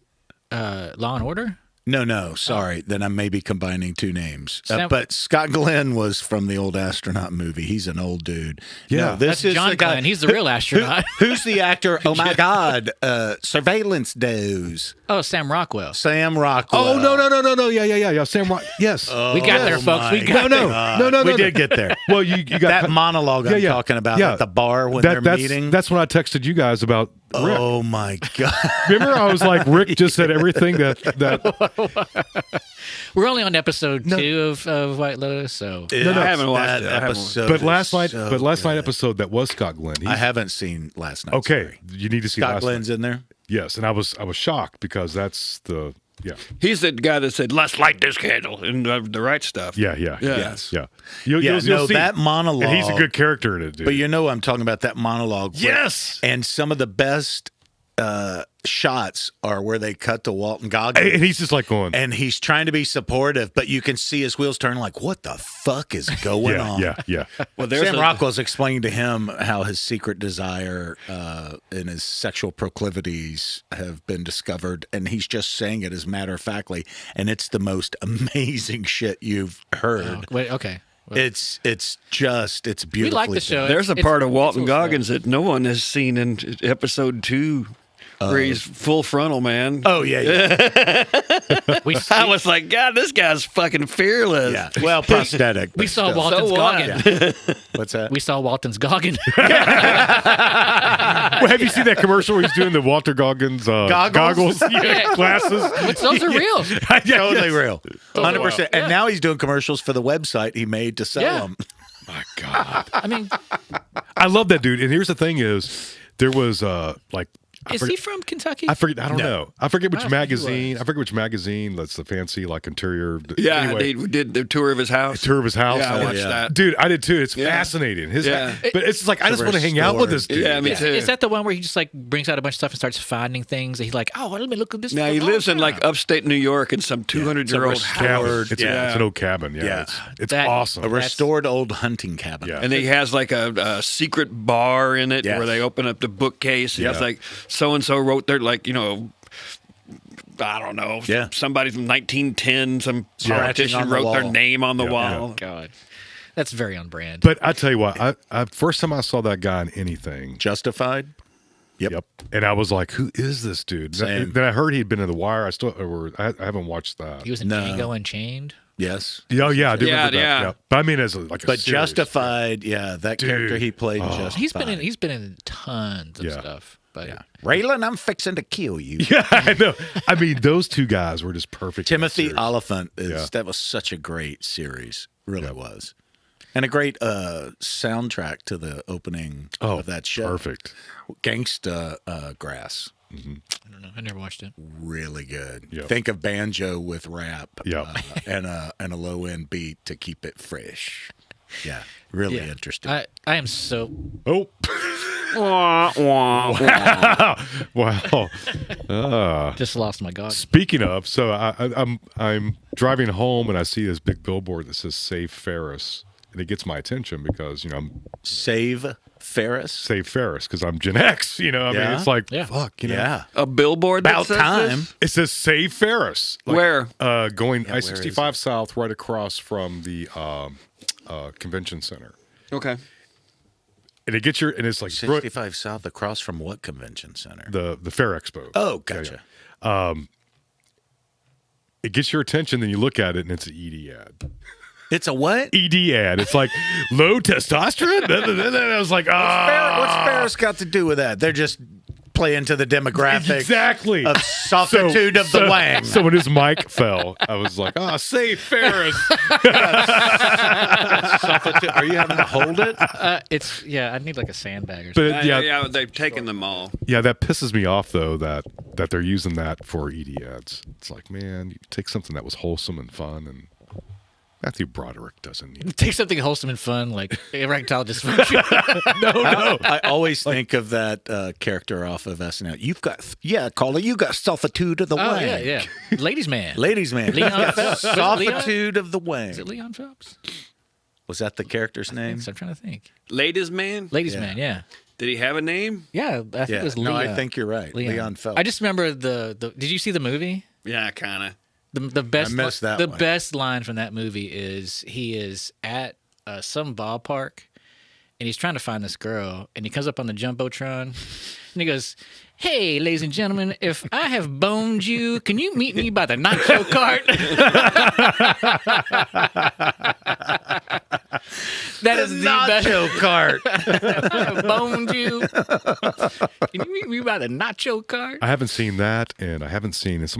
Law and Order. No. Sorry. Then I may be combining two names. Sam- But Scott Glenn was from the old astronaut movie. He's an old dude. Yeah. No, this That's is John the guy. Glenn. He's the real astronaut. Who's the actor? Oh, my God. Surveillance Dose. Oh, Sam Rockwell. Sam Rockwell. Oh no! Yeah. Sam Rock. Yes. We got there, folks. We got there. We did get there. Well, you got That monologue I'm Yeah. talking about Yeah. at the bar when they're that's, meeting. That's when I texted you guys about Rick. Oh, my God. Remember, I was like, Rick just said everything that. We're only on episode 2 of White Lotus, so I haven't watched That it. I haven't episode But is last night, so night good. episode that was Scott Glenn. I haven't seen last night. Okay, you need to see Scott last Glenn's night. in there. Yes, and I was shocked because that's the He's the guy that said, "Let's light this candle," and the right stuff. yeah. Yes. You'll No, see. that monologue. And he's a good character in it, dude. But you know, I'm talking about that monologue. Yes. And some of the best shots are where they cut to Walton Goggins. And he's just like going, And he's trying to be supportive, but you can see his wheels turn like, what the fuck is going on? yeah. Well, there's Sam a- Rockwell's explaining to him how his secret desire and his sexual proclivities have been discovered, and he's just saying it as matter-of-factly, and it's the most amazing shit you've heard. wait, okay. It's beautiful. We like the show. There's a It's- part of it's Walton cool Goggins that no one has seen in episode 2, where he's full frontal, man. Oh, yeah. stuff. We I was like, God, this guy's fucking fearless. Yeah. Well, prosthetic. we but saw still. Walton's So what? Goggin. What's that? We saw Walton's Goggin. Well, have you seen that commercial where he's doing the Walter Goggins goggles? Yeah. Glasses? But those are real. Totally real. 100%. Yeah. And now he's doing commercials for the website he made to sell Yeah. them. My God. I mean, I love that dude. And here's the thing is, there was is he from Kentucky? I forget. I don't know. I forget which I thought he magazine. was. I forget which magazine. That's the fancy interior. Yeah, Anyway, we did the tour of his house. tour of his house. Yeah, I watched Yeah. that. Dude, I did too. It's Yeah. fascinating. His, Yeah. but it's just like I just want to hang out with this dude. Yeah, me too. Is that the one where he just like brings out a bunch of stuff and starts finding things? And he's like, oh, let me look at this. Now for he a lives long in like time. upstate New York in some 200-year-old It's a house. Cabin. It's, Yeah. it's an old cabin. Yeah, Yeah. it's That- awesome. A restored old hunting cabin. Yeah. And he has like a secret bar in it Yes. where they open up the bookcase. And Yeah. it's like so and so wrote their I don't know. Yeah. Somebody from 1910, some Scratching politician on the wrote their wall. name on the Yeah. wall. God, that's very on brand. But I tell you what, I first time I saw that guy in anything. Justified? Yep. And I was like, who is this dude? Same. Then I heard he'd been in The Wire. I haven't watched that. He was in No. Django Unchained. Yes. Oh yeah, I do remember Yeah. that. But I mean, as like a But series. Justified, yeah, that Dude. character he played in Justified. He's been in tons of Yeah. stuff. But Yeah. Raylan, I'm fixing to kill you. Yeah, I know. I mean, those two guys were just perfect. in that Timothy series. Oliphant Yeah. that was such a great series. Really was. And a great soundtrack to the opening of that show. Perfect. Gangsta Grass. I don't know. I never watched it. Really good. Yep. Think of banjo with rap Yep. and a low end beat to keep it fresh. Yeah. Really Yeah. interesting. I am so. Oh, Wah, wah, wah. wow. Just lost my God. Speaking of, so I'm driving home and I see this big billboard that says "Save Ferris," and it gets my attention because I'm Save Ferris. Save Ferris because I'm Gen X. I mean, Yeah. it's like Yeah. fuck. Yeah. A billboard that About says time. this? It says "Save Ferris." Where? Going where is I-65 south, right across from the convention center. Okay. And it gets it's like 65 South across from what convention center? the Fair Expo. Oh, gotcha. It gets your attention, then you look at it, and it's an ED ad. It's a what? ED ad. It's like low testosterone. And I was like, What's Ferris got to do with that? They're just playing to the demographic exactly of softitude of the wang. So when his mic fell, I was like, save Ferris. Softitude. Are you having to hold it? I need like a sandbag or But something. Yeah, they've taken them all. Yeah, that pisses me off though that they're using that for ED ads. It's like, man, you take something that was wholesome and fun, and Matthew Broderick doesn't need. Take something wholesome and fun like erectile dysfunction. No. I always think of that character off of SNL. You've got, Caller, you got softitude of the Oh wang. yeah. Ladies man. Ladies, man. Leon You've got Phelps. Was it Leon? softitude of the wang. Is it Leon Phelps? Was that the character's name? I'm trying to think. Ladies man? Ladies Yeah. man. Yeah. Did he have a name? Yeah. I think it was no, Leon. I think you're right. Leon Phelps. I just remember the. Did you see the movie? Yeah, kind of. The best. I missed that The one. best line from that movie is he is at some ballpark, and he's trying to find this girl, and he comes up on the jumbotron, and he goes, "Hey, ladies and gentlemen, if I have boned you, can you meet me by the nacho cart?" That is the nacho cart. I have boned you. Can you meet me by the nacho cart? I haven't seen that, and I haven't seen. And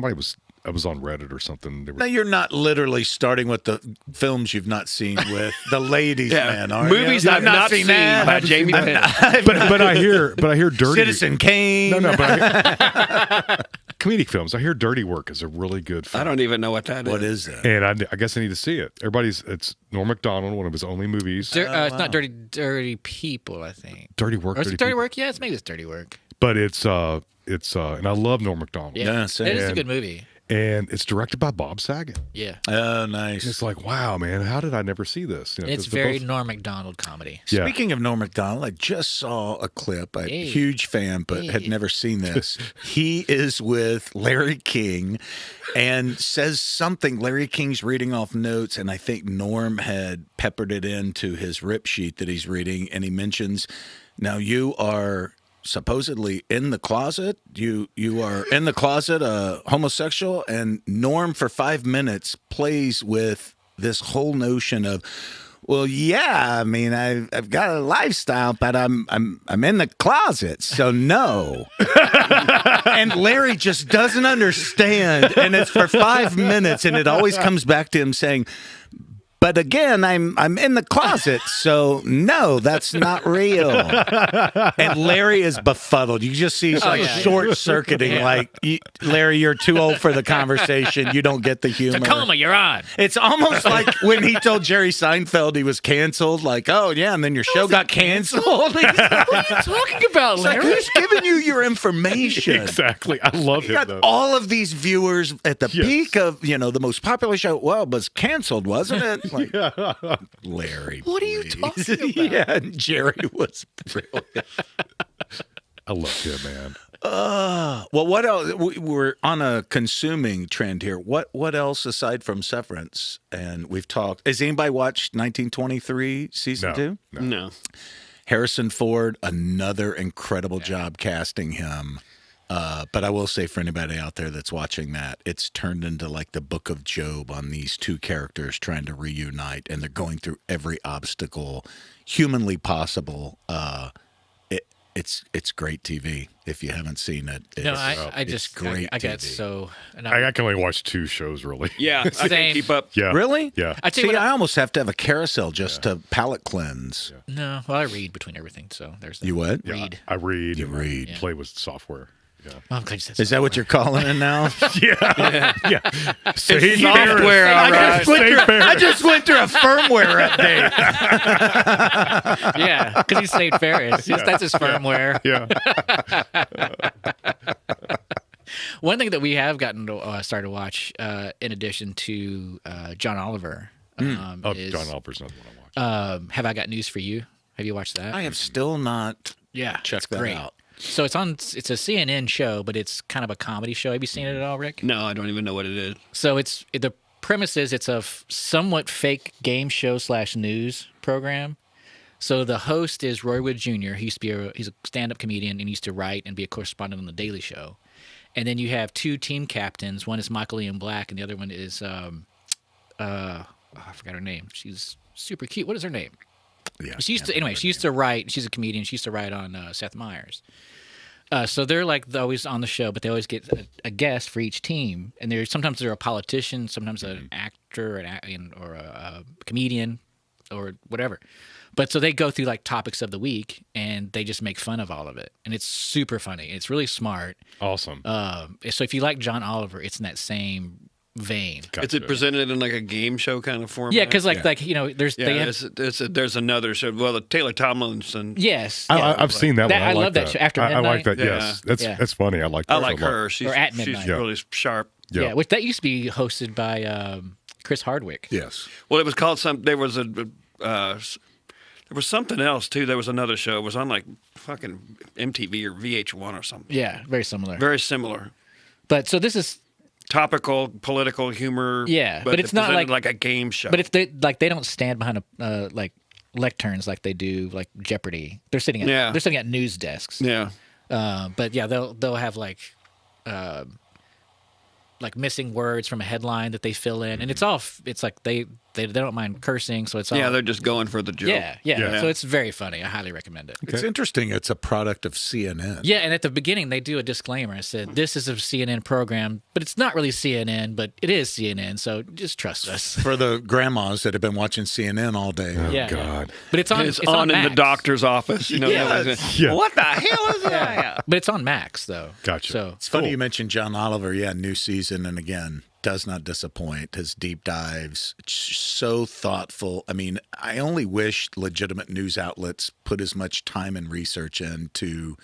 I was on Reddit or something. They were, Now you're not literally starting with the films you've not seen with the ladies, man. Are Movies you? I've not seen that. by Jamie Pitt. but I hear dirty Citizen Kane. No, but comedic films. I hear Dirty Work is a really good film. I don't even know what that is. What is that? And I guess I need to see it. It's Norm Macdonald, one of his only movies. It's not Dirty People, I think. Dirty Work. Or is it Dirty People. Work? Yeah, maybe it's Dirty Work. But it's and I love Norm Macdonald. Yeah, same. it is a good movie. And it's directed by Bob Saget. Yeah. Oh, And nice. it's like, wow, man, how did I never see this? You know, It's 'cause they're very both- Norm Macdonald comedy. Yeah. Speaking of Norm Macdonald, I just saw a clip. I'm a Hey. huge fan, but had Hey. never seen this. He is with Larry King and says something. Larry King's reading off notes, and I think Norm had peppered it into his rip sheet that he's reading, and he mentions, now you are supposedly in the closet. You are in the closet, homosexual, and Norm for 5 minutes plays with this whole notion of, well, yeah, I mean, I've got a lifestyle, but I'm in the closet, so no. And Larry just doesn't understand, and it's for 5 minutes, and it always comes back to him saying, but again, I'm in the closet, so no, that's not real. And Larry is befuddled. You just see short circuiting, like, Larry, you're too old for the conversation. You don't get the humor. Tacoma, you're on. It's almost like when he told Jerry Seinfeld he was canceled, like, oh, yeah, and then your show got canceled. What are you talking about, It's like, Larry? who's giving you your information? Exactly. I love You him, got though. all of these viewers at the Yes. peak of, the most popular show. Well, it was canceled, wasn't it? Like, Larry, What are you please. talking about? Yeah, and Jerry was brilliant. I love him, man. Well, what else? We're on a consuming trend here. What else aside from Severance? And we've talked. Has anybody watched 1923 season 2? No. Harrison Ford, another incredible job casting him. But I will say for anybody out there that's watching that, it's turned into like the Book of Job on these two characters trying to reunite, and they're going through every obstacle humanly possible. It's great TV. If you haven't seen it, No, it's I just great I got TV. so. And I can only watch 2 shows, really. Yeah, I Same. can't keep up. Yeah. Really? Yeah. I tell you See, what, I almost have to have a carousel just to palate cleanse. no, well, I read between everything, so there's that. You what? Yeah, Read. I read. You and I read. Play with software. Yeah. Oh, I'm glad you said Is that what you're calling it now? Yeah. Say software, all right. I just went through a firmware update. Yeah, because he's St. Ferris. That's his firmware. Yeah. One thing that we have gotten to start to watch, in addition to John Oliver, Oh, is John Oliver's not the one I watch. Have I Got News for You? Have you watched that? I have still not Checked checked that great. out. So it's a CNN show, but it's kind of a comedy show. Have you seen it at all, Rick? No, I don't even know what it is. So the premise is it's a somewhat fake game show / news program. So the host is Roy Wood Jr. He used to be he's a stand-up comedian and he used to write and be a correspondent on The Daily Show. And then you have 2 team captains. One is Michael Ian Black, and the other one is I forgot her name. She's super cute. What is her name? Yeah, She used to write. She's a comedian. She used to write on Seth Meyers. So they're like always on the show, but they always get a guest for each team. And sometimes they're a politician, sometimes an actor, or a comedian, or whatever. But so they go through like topics of the week, and they just make fun of all of it, and it's super funny. It's really smart. Awesome. So if you like John Oliver, it's in that same vein. Is it presented in like a game show kind of format? Yeah, because there's Yeah, they have, there's another show. Well, the Taylor Tomlinson. yes, yeah. I've seen that one. I like love that show, After I like Midnight. that. Yes, Yeah. that's funny. I like that. I like a lot. her. She's Or At she's Midnight. really sharp. Yeah. which that used to be hosted by Chris Hardwick. Yes. Well, it was called some. There was there was something else too. There was another show. It was on like fucking MTV or VH1 or something. Yeah, very similar. Very similar. But so this is topical political humor. Yeah, but it's not presented like a game show. But it's they don't stand behind a like lecterns like they do like Jeopardy. They're sitting at news desks. Yeah. But yeah, they'll have like missing words from a headline that they fill in, and it's like they don't mind cursing, so it's all they're just going for the joke. Yeah. So it's very funny. I highly recommend it. It's interesting. It's a product of CNN. Yeah, and at the beginning they do a disclaimer. I said this is a CNN program, but it's not really CNN, but it is CNN. So just trust us. For the grandmas that have been watching CNN all day. Oh, God. But it's on in Max. the doctor's office. You know, Yeah. What the hell is that? But it's on Max though. Gotcha. So It's funny you mentioned John Oliver. Yeah, new season, and again, does not disappoint. His deep dives, so thoughtful. I mean, I only wish legitimate news outlets put as much time and research into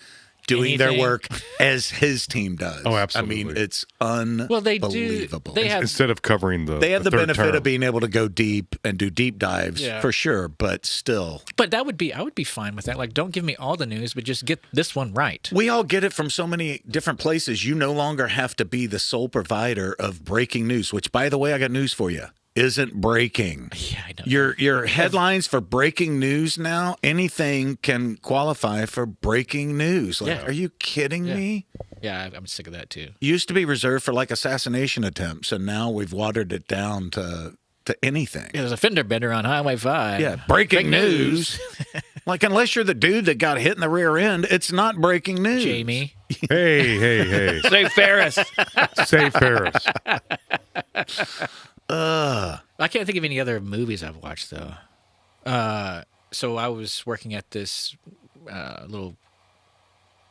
doing their work as his team does. Oh, absolutely. I mean, it's unbelievable. Well, they do. They have Instead of covering they have the third benefit term. of being able to go deep and do deep dives for sure, but still. But I would be fine with that. Like, don't give me all the news, but just get this one right. We all get it from so many different places. You no longer have to be the sole provider of breaking news, which, by the way, I got news for you. Isn't breaking. Yeah, I know. Your headlines for breaking news now, anything can qualify for breaking news. Like, are you kidding me? Yeah, I'm sick of that too. Used to be reserved for like assassination attempts, and now we've watered it down to anything. There's a fender bender on Highway 5. Yeah, breaking news. Like, unless you're the dude that got hit in the rear end, it's not breaking news. Jamie. Hey. Say Ferris. Say Ferris. I can't think of any other movies I've watched though. So I was working at this little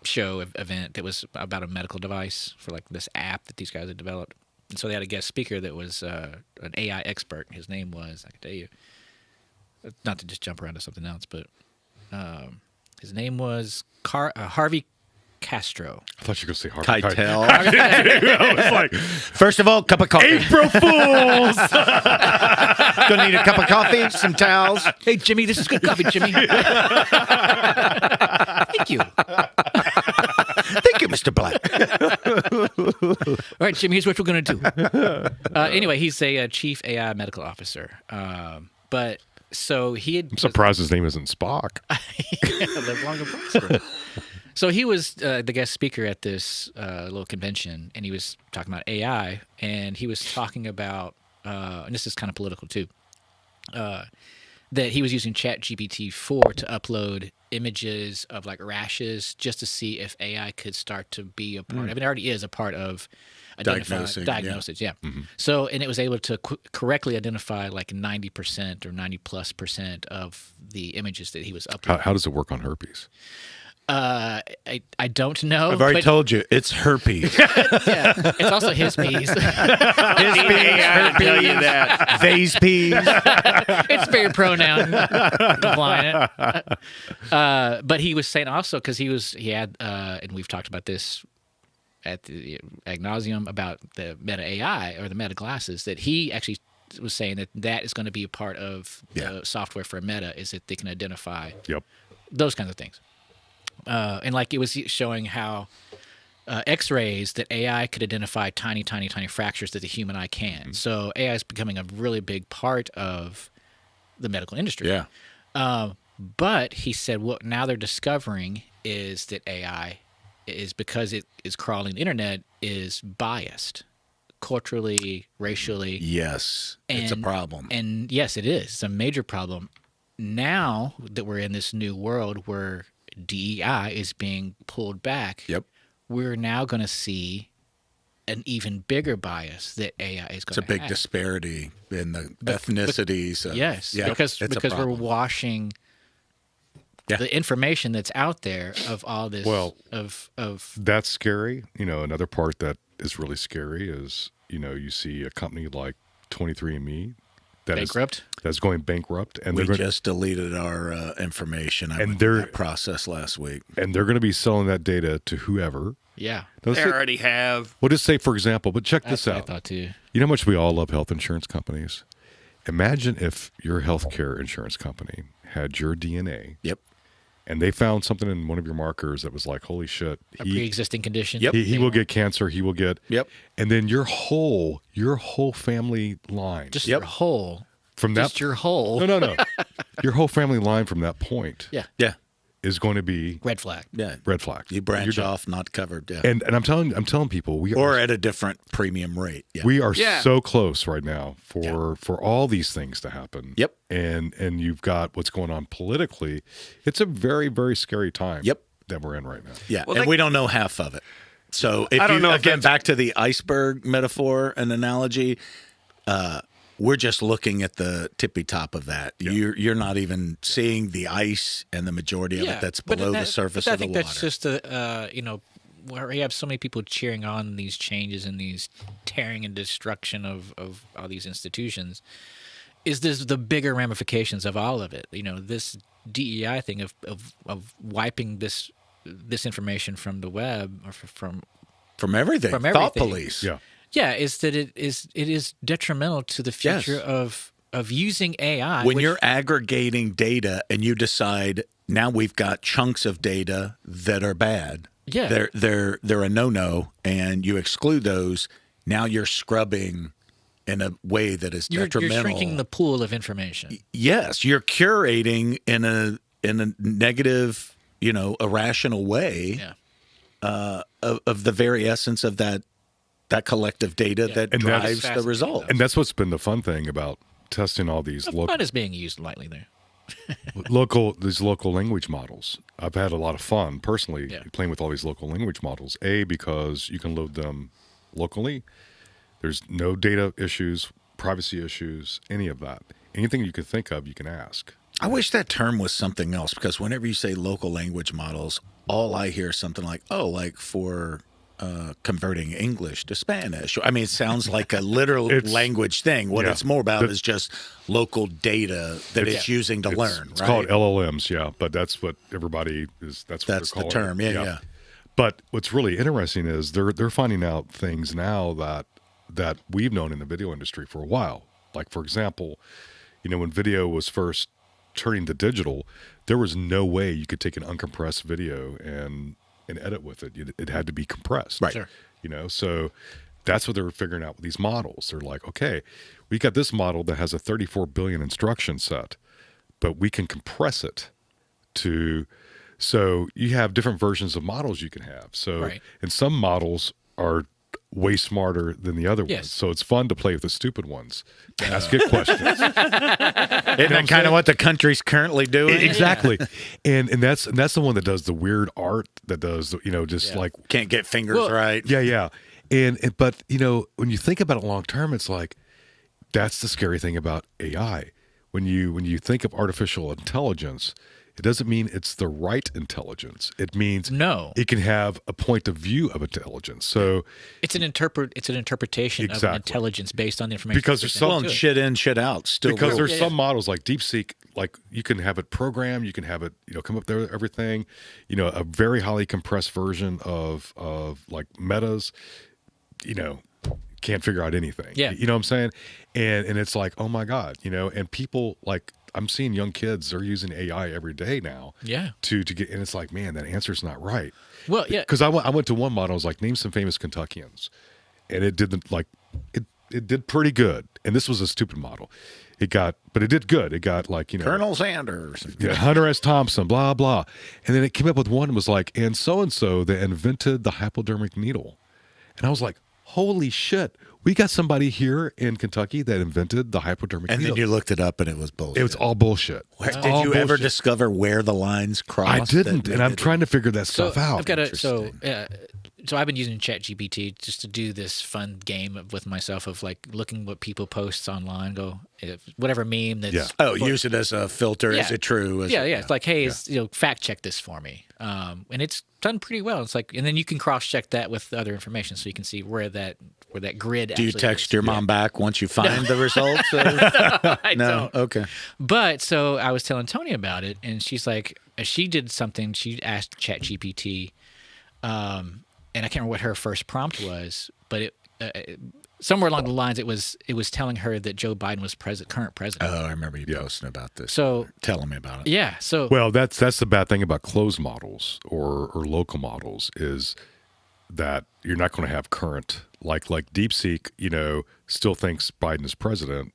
show event that was about a medical device for like this app that these guys had developed. And so they had a guest speaker that was an AI expert. His name was, I can tell you, not to just jump around to something else, but his name was Harvey Castro. I thought you were going to say Harvey Keitel. I was like, First of all, cup of coffee. April Fools! Gonna need a cup of coffee, some towels. Hey, Jimmy, this is good coffee, Jimmy. Thank you. Thank you, Mr. Black. All right, Jimmy, here's what we're going to do. Anyway, he's a chief AI medical officer. But so he had... I'm surprised his name isn't Spock. Live long and prosper. So he was the guest speaker at this little convention, and he was talking about AI, and he was talking about, and this is kind of political too, that he was using ChatGPT-4 to upload images of like rashes just to see if AI could start to be a part. I mean, it already is a part of diagnosis. Yeah. Mm-hmm. So, and it was able to correctly identify like 90% or 90+% of the images that he was uploading. How does it work on herpes? I don't know. I've already told you, it's herpes. Yeah, it's also his peas. His peas, her tell you that. They's peas. It's very pronoun compliant. But he was saying also because he had, and we've talked about this at the ad nauseum about the Meta AI or the Meta glasses, that he actually was saying that is going to be a part of the software for Meta, is that they can identify those kinds of things. And like it was showing how X-rays, that AI could identify tiny fractures that the human eye can. Mm-hmm. So AI is becoming a really big part of the medical industry. Yeah. But he said what now they're discovering is that AI is, because it is crawling the internet, is biased culturally, racially. Yes, it's a problem. And yes, it is. It's a major problem. Now that we're in this new world where DEI is being pulled back, we're now going to see an even bigger bias that AI is going to have. It's a big disparity in the ethnicities. Because we're washing the information that's out there of all this. Well, of that's scary. You know, another part that is really scary is, you know, you see a company like 23andMe that's going bankrupt, and we just deleted our information. I went through that process last week, and they're going to be selling that data to whoever. Yeah, they already have. We'll just say, for example, but check this out. I thought too. You know how much we all love health insurance companies. Imagine if your healthcare insurance company had your DNA. Yep. and they found something in one of your markers that was like, holy shit, A pre-existing condition. Yep. he will get cancer. He will get. Yep. And then your whole family line Just your whole. from Just that. your whole. No. Your whole family line from that point Yeah. Yeah. is going to be Red flag. Yeah. red flag. You branch You're done. off, not covered. Yeah. And I'm telling people or at a different premium rate. Yeah. we are Yeah. so close right now for all these things to happen. Yep. And you've got what's going on politically. It's a very, very scary time. Yep. That we're in right now. Yeah, Well, and they- we don't know half of it. So if I don't you, know if again, that's- back to the iceberg metaphor and analogy, we're just looking at the tippy top of that. You're not even seeing the ice and the majority of it that's but below the that- surface but of the I think water. that's just where we have so many people cheering on these changes and these tearing and destruction of all these institutions. Is this the bigger ramifications of all of it? This DEI thing of wiping this information from the web or from From From Thought everything. police. Yeah. yeah, is that it is detrimental to the future of using AI. When which- you're aggregating data and you decide now we've got chunks of data that are bad. Yeah. They're a no-no, and you exclude those. Now you're scrubbing in a way that is you're detrimental. shrinking the pool of information. Yes, you're curating in a negative, irrational way Yeah. of the very essence of that collective data that And that's- drives the Fascinating, result. though. And that's what's been the fun thing about testing all these Fun is being used lightly there. local language models. I've had a lot of fun personally Yeah. playing with all these local language models. Because you can load them locally. There's no data issues, privacy issues, any of that. Anything you can think of, you can ask. I wish that term was something else, because whenever you say local language models, all I hear is something like, like for converting English to Spanish. I mean, it sounds like a literal It's- language thing. What yeah. it's more about is just local data that it's using to learn. It's right? called LLMs, yeah, but that's what everybody is. That's what That's they're the calling term. it. Yeah. But what's really interesting is they're finding out things now that we've known in the video industry for a while. Like, for example, when video was first turning to digital, there was no way you could take an uncompressed video and edit with it. It had to be compressed. Right. Sure. So that's what they were figuring out with these models. They're like, okay, we got this model that has a 34 billion instruction set, but we can compress it so you have different versions of models you can have. So, Right. and some models are way smarter than the other Yes. ones. So it's fun to play with the stupid ones, to ask it questions. Isn't that kind of what the country's currently doing? Exactly. And that's the one that does the weird art, that does, just like, Can't get fingers Well, right. yeah. But when you think about it long term, it's like, that's the scary thing about AI. When you think of artificial intelligence, it doesn't mean it's the right intelligence. It means No. it can have a point of view of intelligence. So It's an interpretation of Exactly. an intelligence based on the information. Because that's there's presented Well, to and it. shit in, shit out. Still because real. there's some models like DeepSeek, like you can have it programmed, you can have it, come up there with everything, a very highly compressed version of like Meta's, can't figure out anything. Yeah. You know what I'm saying? And it's like, oh my God, and people, like, I'm seeing young kids, they're using AI every day now. Yeah. To get, and it's like, man, that answer's not right. Well, yeah. Because I went to one model, I was like, name some famous Kentuckians. And it didn't, like, it did pretty good. And this was a stupid model. But it did good. It got, like, Colonel Sanders. Hunter S. Thompson, blah, blah. And then it came up with one that was like, and so-and-so, they invented the hypodermic needle. And I was like, holy shit. We got somebody here in Kentucky that invented the hypodermic And needle. then you looked it up and it was bullshit. It was all bullshit. Did All you ever bullshit. discover where the lines crossed? I didn't, that and I'm made it- trying to figure that So stuff out. I've got so I've been using ChatGPT just to do this fun game with myself of like looking what people post online, go whatever meme that's Yeah. Oh, use it as a filter. Is Yeah. it true? Is yeah, it- yeah. It's like, hey, fact check this for me, and it's done pretty well. It's like, and then you can cross check that with other information, so you can see where that grid. Do you actually text is. your mom back once you find the results? I No. don't. Okay. But so I was telling Tony about it, and she's like, she did something. She asked ChatGPT, and I can't remember what her first prompt was, but somewhere along the lines, it was telling her that Joe Biden was current president. Oh, I remember you posting about this. So telling me about it. yeah, so Well, that's the bad thing about closed models or local models is that you're not going to have current like DeepSeek, still thinks Biden is president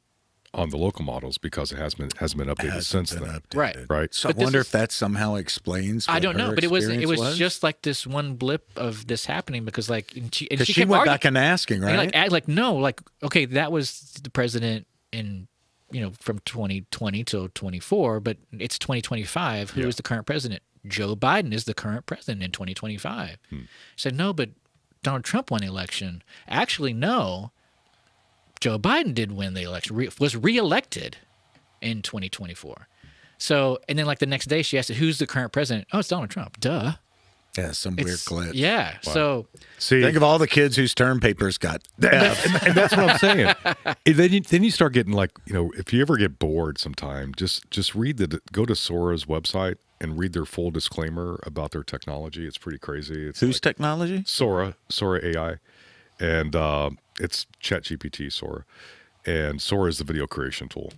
on the local models because it hasn't been updated since then. Right. So I wonder if that somehow explains. I don't know, but it was was just like this one blip of this happening because she she went back and asking, right? Okay, that was the president in from 2020 till 24, but it's 2025. Who is the current president? Joe Biden is the current president in 2025. She said, no, but Donald Trump won the election. Actually, no. Joe Biden did win the election, was reelected in 2024. So, and then like the next day she asked, who's the current president? Oh, it's Donald Trump. Duh. Yeah, some weird glitch. Yeah. Wow. So think of all the kids whose term papers got F. and that's what I'm saying. Then you start getting like, if you ever get bored sometime, just go to Sora's website and read their full disclaimer about their technology. It's pretty crazy. It's whose technology? Sora AI. And it's ChatGPT Sora. And Sora is the video creation tool.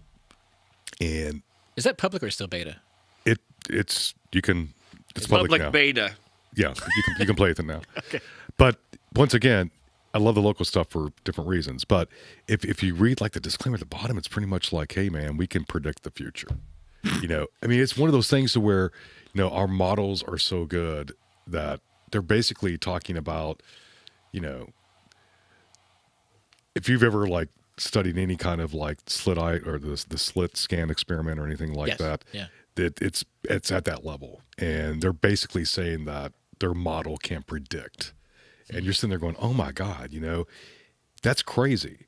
And is that public or still beta? It's public now. Beta. Yeah, you can play with it now. Okay. But once again, I love the local stuff for different reasons. But if you read like the disclaimer at the bottom, it's pretty much like, hey man, we can predict the future. It's one of those things to where, our models are so good that they're basically talking about, if you've ever like studied any kind of like slit eye or the slit scan experiment or anything like that, it's at that level. And they're basically saying that their model can predict. And you're sitting there going, oh my God, that's crazy.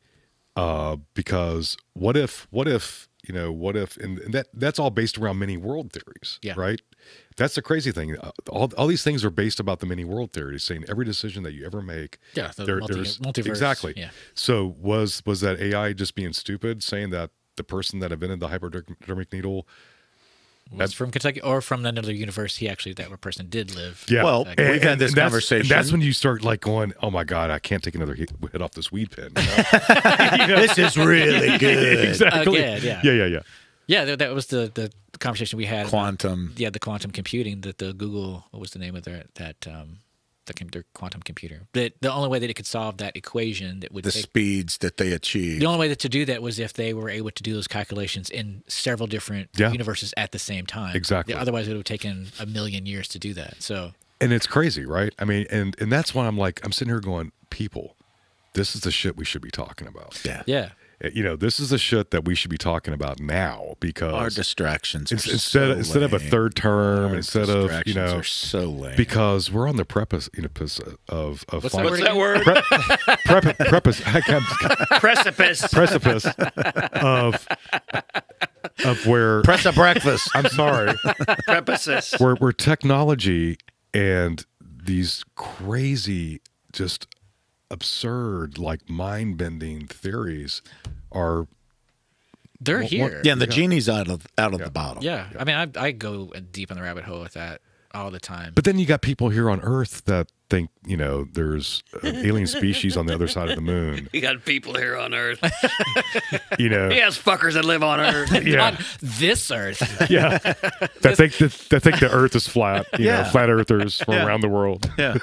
Because what if, and that's all based around many world theories, right? That's the crazy thing. All these things are based about the many world theories, saying every decision that you ever make. Yeah, there's multiverse. Exactly. Yeah. So was that AI just being stupid, saying that the person that invented the hypodermic needle was from Kentucky or from another universe? That person did live. Yeah. Well, we've had this conversation. And that's when you start like going, "Oh my God, I can't take another hit off this weed pen." This is really good. Exactly. Again, Yeah. Yeah, that was the conversation we had. Quantum. The quantum computing. That the Google. What was the name of their quantum computer? But the only way that it could solve that equation that would speeds that they achieved. The only way to do that was if they were able to do those calculations in several different universes at the same time. Exactly. Otherwise, it would have taken 1 million years to do that. So. And it's crazy, right? I mean, and that's why I'm sitting here going, people, this is the shit we should be talking about. Yeah. This is the shit that we should be talking about now because our distractions instead of a third term, instead of are so lame because we're on the precipice of what's that word? Precipice of where press a breakfast. I'm sorry, Prefaces. where technology and these crazy just absurd, like mind-bending theories they're here. Yeah, and the genie's out of the bottle. Yeah. I mean, I go deep in the rabbit hole with that all the time. But then you got people here on Earth that think, there's an alien species on the other side of the moon. You got people here on Earth. He has fuckers that live on Earth. On this Earth. Yeah. That think the Earth is flat. Flat Earthers from around the world. Yeah.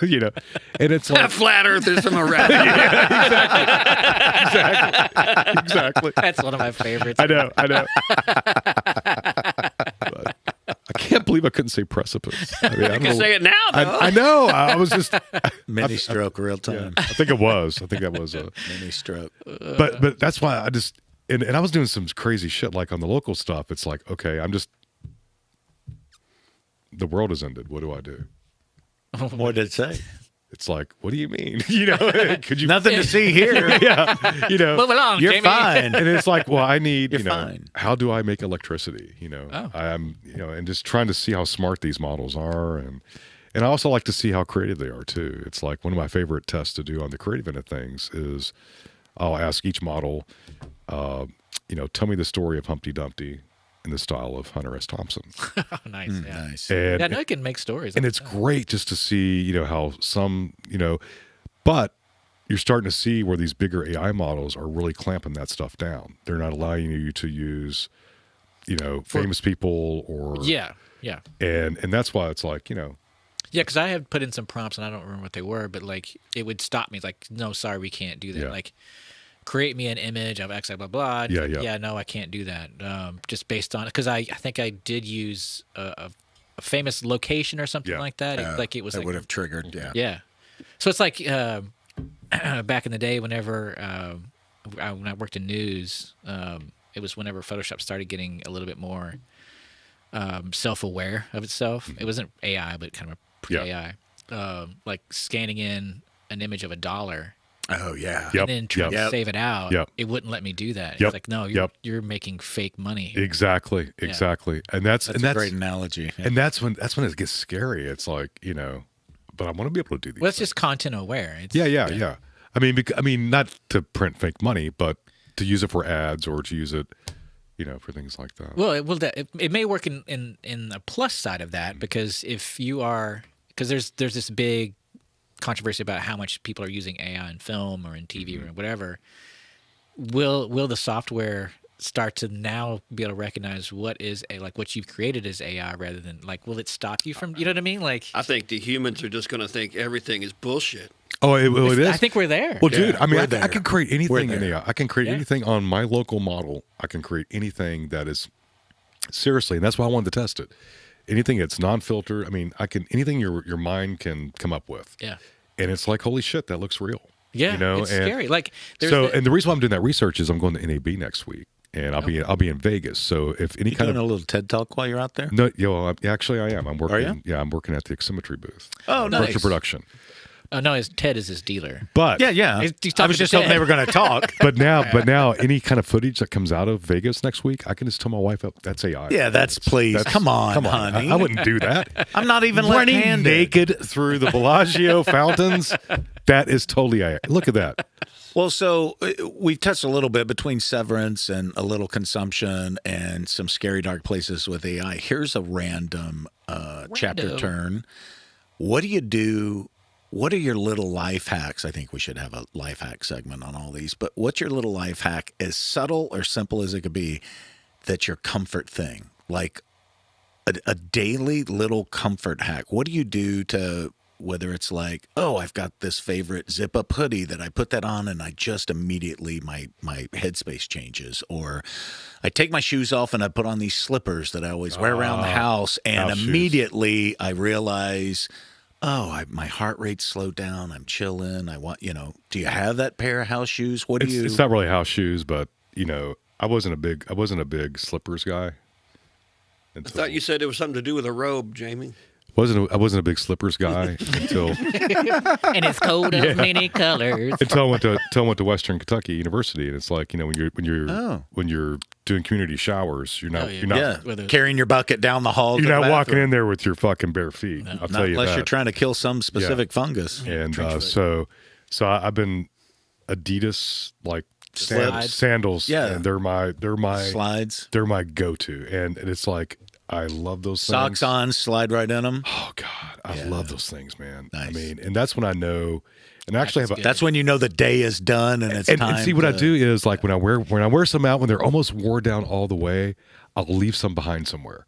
And it's like flat Earthers from around. Exactly. That's one of my favorites. I know. But I can't believe I couldn't say precipice. I mean, You can say it now, though. I know. I was just Mini stroke real time. I think it was. I think that was a Mini stroke. But that's why I just and I was doing some crazy shit like on the local stuff. It's like, okay, the world has ended. What do I do? What did it say? It's like, what do you mean? Could you Nothing to see here. Yeah. Move along, You're Jamie. fine. And it's like, well, I need, fine. how do I make electricity? I'm, and just trying to see how smart these models are. And I also like to see how creative they are too. It's like one of my favorite tests to do on the creative end of things is I'll ask each model, tell me the story of Humpty Dumpty in the style of Hunter S. Thompson. Nice. Yeah. Nice. And, I know it can make stories. and it's great just to see, how some, but you're starting to see where these bigger AI models are really clamping that stuff down. They're not allowing you to use, famous people or Yeah. and that's why it's like, Yeah, because I had put in some prompts and I don't remember what they were, but like it would stop me. Like, no, sorry, we can't do that. Yeah. Like, create me an image of X, blah, blah. Yeah. Yeah, no, I can't do that. Just based on, because I think I did use a famous location or something like that. It was that like, would have triggered. Yeah. Yeah. So it's like back in the day, whenever when I worked in news, it was whenever Photoshop started getting a little bit more self-aware of itself. It wasn't AI, but kind of pre-AI. Like scanning in an image of $1. Oh yeah. Yep. And then trying to save it out. Yep. It wouldn't let me do that. Yep. It's like, no, you're making fake money. exactly. And that's a great analogy. Yeah. and that's when it gets scary. It's like, but I want to be able to do these. Well, it's just content aware. It's, Yeah. I mean, not to print fake money, but to use it for ads or to use it, for things like that. Well, it may work in the plus side of that, because if you are, because there's this big controversy about how much people are using AI in film or in TV or whatever. Will the software start to now be able to recognize what you've created as AI rather than like, will it stop you from, you know what I mean? Like, I think the humans are just going to think everything is bullshit. Oh, it is. I think we're there. Well, dude, I mean, I there. can create anything in there. AI. I can create anything on my local model. I can create anything that is seriously, and that's why I wanted to test it. Anything that's non-filtered. I mean, anything your mind can come up with. Yeah. And it's like, holy shit, that looks real. Yeah, it's scary. Like, and the reason why I'm doing that research is I'm going to NAB next week, and I'll be in Vegas. So if any kind doing of a little TED talk while you're out there. no, actually I am. I'm working. Are you? Yeah, I'm working at the Oximetry booth. Oh, nice. Virtual production. Oh no, Ted is his dealer. But Yeah. He's I talking was to just hoping Ted. they were going to talk. but now any kind of footage that comes out of Vegas next week, I can just tell my wife, oh, that's AI. Yeah, please. Come on, honey. I wouldn't do that. I'm not even Running left-handed. naked through the Bellagio fountains. That is totally AI. Look at that. Well, so we've touched a little bit between severance and a little consumption and some scary dark places with AI. Here's a random chapter turn. What do you do? What are your little life hacks? I think we should have a life hack segment on all these. But what's your little life hack, as subtle or simple as it could be, that's your comfort thing? Like a daily little comfort hack. What do you do to, whether it's like, oh, I've got this favorite zip-up hoodie that I put that on and I just immediately, my headspace changes. Or I take my shoes off and I put on these slippers that I always wear around the house, and house shoes. immediately I realize, my heart rate slowed down. I'm chilling. I want, do you have that pair of house shoes? What do you? It's not really house shoes, but I wasn't a big slippers guy. I thought you said it was something to do with a robe, Jamie. I wasn't a big slippers guy until And it's coat of many colors. I went to Western Kentucky University, and it's like when you're doing community showers, you're not carrying your bucket down the hall. you're to not the walking bathroom. in there with your fucking bare feet. I'll tell you Unless that. you're trying to kill some specific fungus. And so I've been Adidas like Slides. sandals. Yeah. And they're my Slides. they're my go-to, and it's like I love those Socks things. on, slide right in them. Oh God, I love those things, man. Nice. I mean, and that's when I know. And I actually have That's when you know the day is done and it's time. and see what I do is like when I wear some out when they're almost wore down all the way, I'll leave some behind somewhere.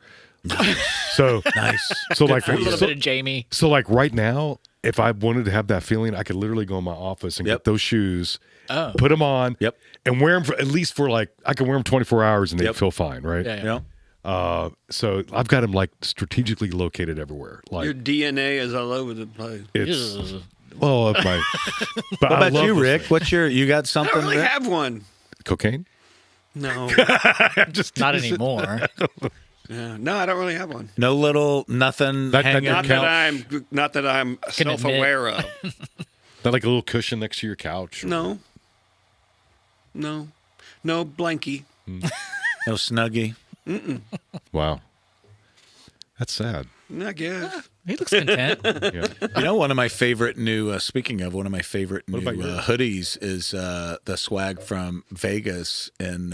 So nice. So like A little bit of Jamie. So like right now, if I wanted to have that feeling, I could literally go in my office and get those shoes, put them on, and wear them at least for like I can wear them 24 hours and they feel fine, right? Yeah. So I've got them like strategically located everywhere. Like Your DNA is all over the place. it's well, but What I about love you, those Rick? things. What's you got I something? don't really Rick? have one. Cocaine? No. Just Not anymore. Yeah. No, I don't really have one. No little nothing That hanging doesn't out. Not that I'm self-aware of. Not like a little cushion next to your couch. Or, No. No blankie. No Snuggie. Wow, that's sad. I guess. He looks content. Yeah. You know, one of my favorite new, speaking of one of my favorite new about yours? hoodies is the swag from Vegas in,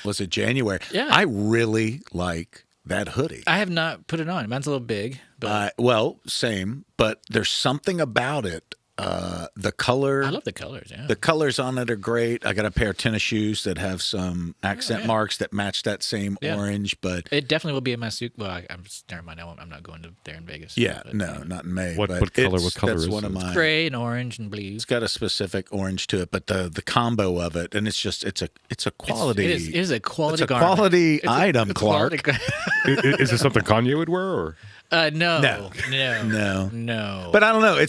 was it January? Yeah. I really like that hoodie. I have not put it on. Mine's a little big, but Well, same, but there's something about it The color. I love the colors. Yeah. The colors on it are great. I got a pair of tennis shoes that have some accent marks that match that same orange, but it definitely will be in my suit. Well, I'm never mind. I'm not going to there in Vegas. yeah, but, no, not in May. What but color? What color that's is one of it? mine. gray and orange and blue. It's got a specific orange to it, but the combo of it, and it's a quality. It is a quality. It's a garment. quality item, It's a Clark. quality Is it something Kanye would wear? Or no. No. But I don't know. I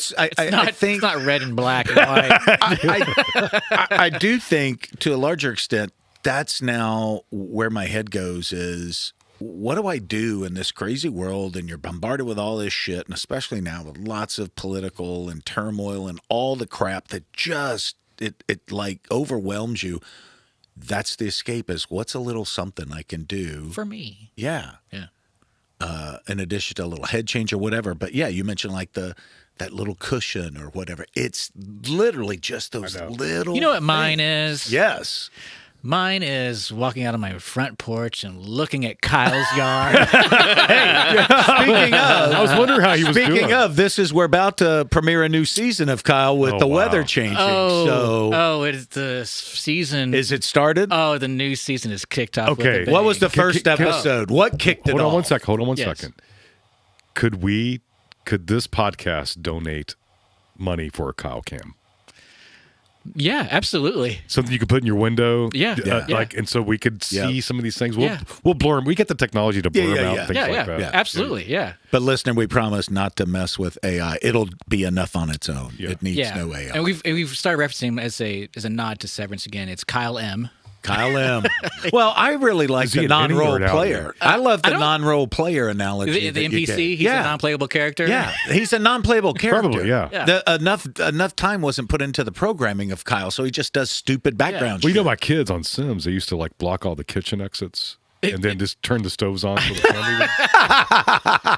think it's not red and black and white. I do think, to a larger extent, that's now where my head goes is, what do I do in this crazy world? And you're bombarded with all this shit, and especially now with lots of political and turmoil and all the crap that just, it like overwhelms you. That's the escape, is what's a little something I can do. For me. Yeah. Yeah. In addition to a little head change or whatever. But yeah, you mentioned like that little cushion or whatever. It's literally just those little. You know what mine things. is? Yes. Mine is walking out on my front porch and looking at Kyle's yard. Speaking of, I was wondering how he was doing. Speaking of, we're about to premiere a new season of Kyle with the weather changing. It's the season. Is it started? Oh, the new season is kicked off. Okay. With a What was the bang. first episode? What kicked it off? Hold on one Yes. second. Could this podcast donate money for a Kyle cam? Yeah, absolutely. Something you could put in your window. Yeah. Like, and so we could see some of these things. Yeah. We'll blur them. We get the technology to blur them out and things like that. Yeah. Absolutely, yeah. But listener, we promise not to mess with AI. It'll be enough on its own. Yeah. It needs no AI. And we've started referencing him as a nod to Severance again. It's Kyle M. Kyle M. Well, I really like Is he the an innie or non-role an outie? player. I love the non-role player analogy. The that you NPC. gave. He's a non-playable character. Yeah, he's a non-playable character. Probably, yeah. Enough time wasn't put into the programming of Kyle, so he just does stupid background Well, you know, shit. my kids on Sims, they used to like block all the kitchen exits and then just turn the stoves on for the family.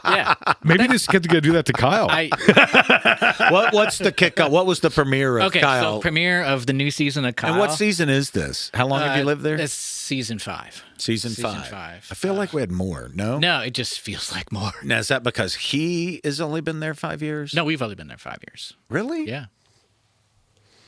Yeah. Maybe this kid's gonna do that to Kyle. What's the kickoff? What was the premiere of Kyle? So premiere of the new season of Kyle. And what season is this? How long have you lived there? It's season 5. Season 5. I feel like we had more. No? No, it just feels like more. Now, is that because he has only been there 5 years? No, we've only been there 5 years. Really? Yeah.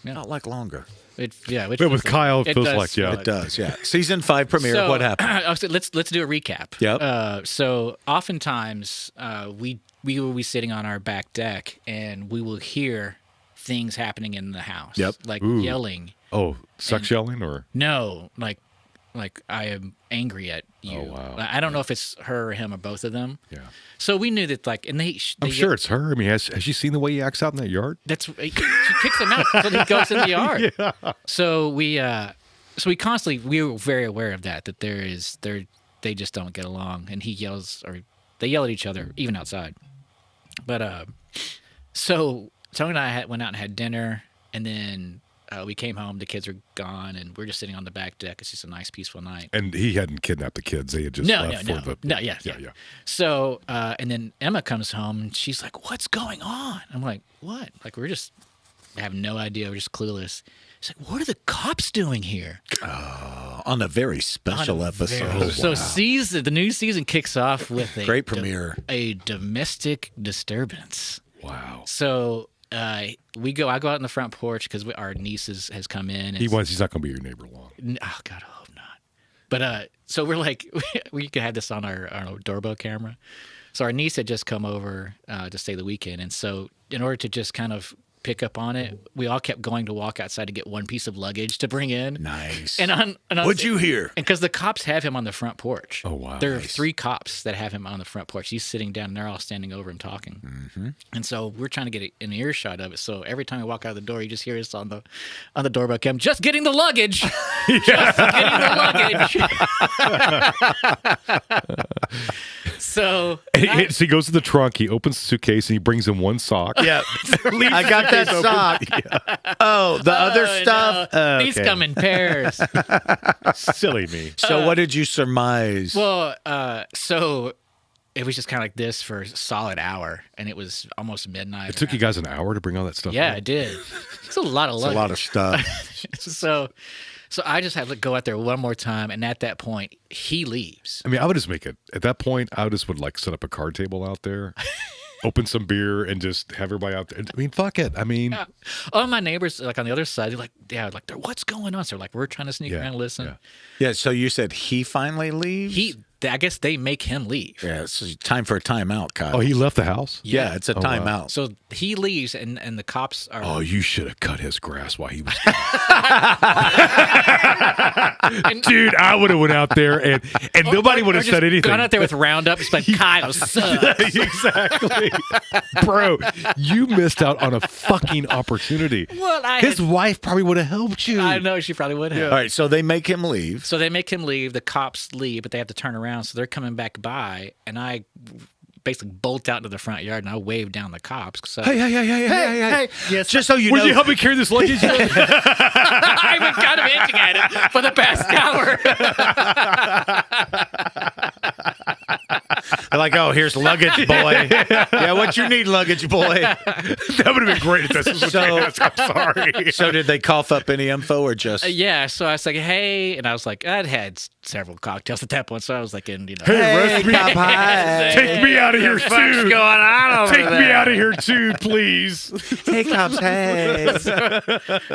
Not like longer. Which But feels with Kyle, it feels does like, yeah. feel It does, yeah. Season 5 premiere. So, what happened? So let's do a recap. Yep. So oftentimes we will be sitting on our back deck and we will hear things happening in the house. Yep. Like Ooh. yelling. Oh, sex yelling or? No, like I am angry at you. Oh, wow. I don't know if it's her or him or both of them. Yeah. So we knew that, like, and I'm sure it's her. I mean, has she seen the way he acts out in that yard? she kicks him out so he goes in the yard. Yeah. So we were very aware of that they just don't get along, and he yells, or they yell at each other even outside. But so Tony and I went out and had dinner, and then we came home. The kids were gone, and we're just sitting on the back deck. It's just a nice, peaceful night. And he hadn't kidnapped the kids. They had just left for the... No, yeah. Yeah. So, and then Emma comes home, and she's like, "What's going on?" I'm like, "What?" Like, we have no idea. We're just clueless. She's like, "What are the cops doing here?" On a very special episode. So the new season kicks off with a Great premiere. A domestic disturbance. Wow. So I go out on the front porch because our niece has come in. He's not going to be your neighbor long. Oh God, I hope not. But so we're like, we could have this on our doorbell camera. So our niece had just come over to stay the weekend, and so in order to just kind of pick up on it, we all kept going to walk outside to get one piece of luggage to bring in. Nice. What'd you hear? And because the cops have him on the front porch. Oh, wow. There are 3 cops that have him on the front porch. He's sitting down, and they're all standing over him talking. Mm-hmm. And so we're trying to get an earshot of it. So every time we walk out of the door, you just hear us on the doorbell cam, "Just getting the luggage." Just getting the luggage. So he goes to the trunk, he opens the suitcase, and he brings in one sock. Yeah. I got that sock. Yeah. Oh, the other stuff? No. These come in pairs. Silly me. So what did you surmise? Well, so it was just kind of like this for a solid hour, and it was almost midnight. It took you guys an hour to bring all that stuff Yeah, out? it did. It's a lot of luggage. It's a lot of stuff. So I just had to go out there one more time, and at that point, he leaves. I mean, I would just make it, at that point, I would like set up a card table out there. open some beer and just have everybody out there. I mean, fuck it. I mean, all my neighbors, like on the other side, they're like, what's going on? So like, we're trying to sneak around and listen. Yeah. So you said he finally leaves? I guess they make him leave. Yeah, it's time for a timeout, Kyle. oh, he left the house? Yeah, it's a timeout. So he leaves, and the cops are. Oh, you should have cut his grass while he was Dude, I would have went out there and nobody would have said anything. Gone out there with Roundup, it's like, Kyle sucks. Exactly. Bro, you missed out on a fucking opportunity. Well, his wife probably would have helped you. I know, she probably would have. All right, so they make him leave. So they make him leave. The cops leave, but they have to turn around. So they're coming back by, and I basically bolt out into the front yard, and I wave down the cops. So, Hey. Yes, just so you know. Would you help me carry this luggage? I've been kind of hinting at it for the past hour. They're like, oh, here's luggage, boy. Yeah, what you need, luggage, boy. That would have been great if this was what you asked. I'm sorry. So did they cough up any info or just? Yeah, so I was like, hey, and I was like, I'd had several cocktails at that point, so I was like, Hey, rest me. cop, hi. Take me out of here, too. What's going on over Take there? me out of here, too, please. Hey, cops, hey.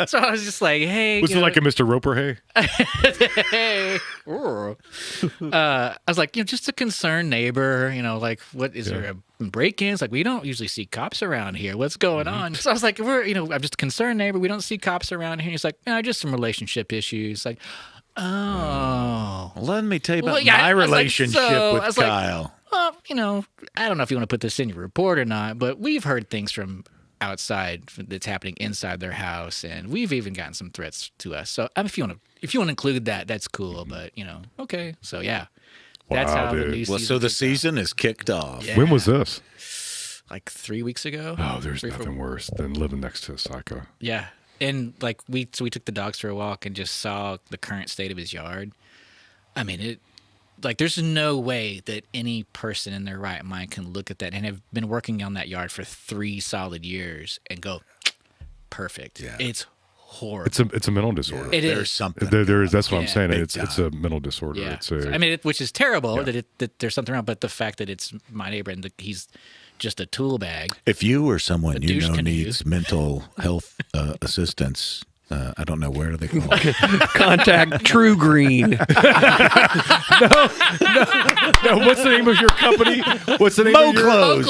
So I was just like, hey. Was it like a Mr. Roper, hey? Hey. I was like, just a concerned neighbor, like, what is there a break-ins? Like, we don't usually see cops around here. What's going on? So I was like, I'm just a concerned neighbor. We don't see cops around here. He's like, just some relationship issues. Like, oh. Let me tell you about Well, yeah, my I was like, relationship so- I with was like, Kyle. Well, I don't know if you want to put this in your report or not, but we've heard things from outside that's happening inside their house, and we've even gotten some threats to us. So if you want to include that, that's cool. But okay. So yeah, that's Wow, how the dude. new Well, season. so the kicked off. season is kicked off. Yeah. When was this? Like 3 weeks ago. Oh, there's 3 or 4 nothing worse than living next to a psycho. Yeah, and like we took the dogs for a walk and just saw the current state of his yard. I mean, there's no way that any person in their right mind can look at that and have been working on that yard for 3 solid years and go, perfect. Yeah. It's horrible. It's a mental disorder. It There's is. something. There is. That's what I'm Yeah. saying. Big It's a mental disorder. Yeah. It's a. I mean, which is terrible Yeah. that there's something wrong, but the fact that it's my neighbor and he's just a tool bag. If you or someone A you douche know canoe. needs mental health assistance, I don't know, where do they call? Contact True Green. No, what's the name of your company? What's the name Mo of your Clothes.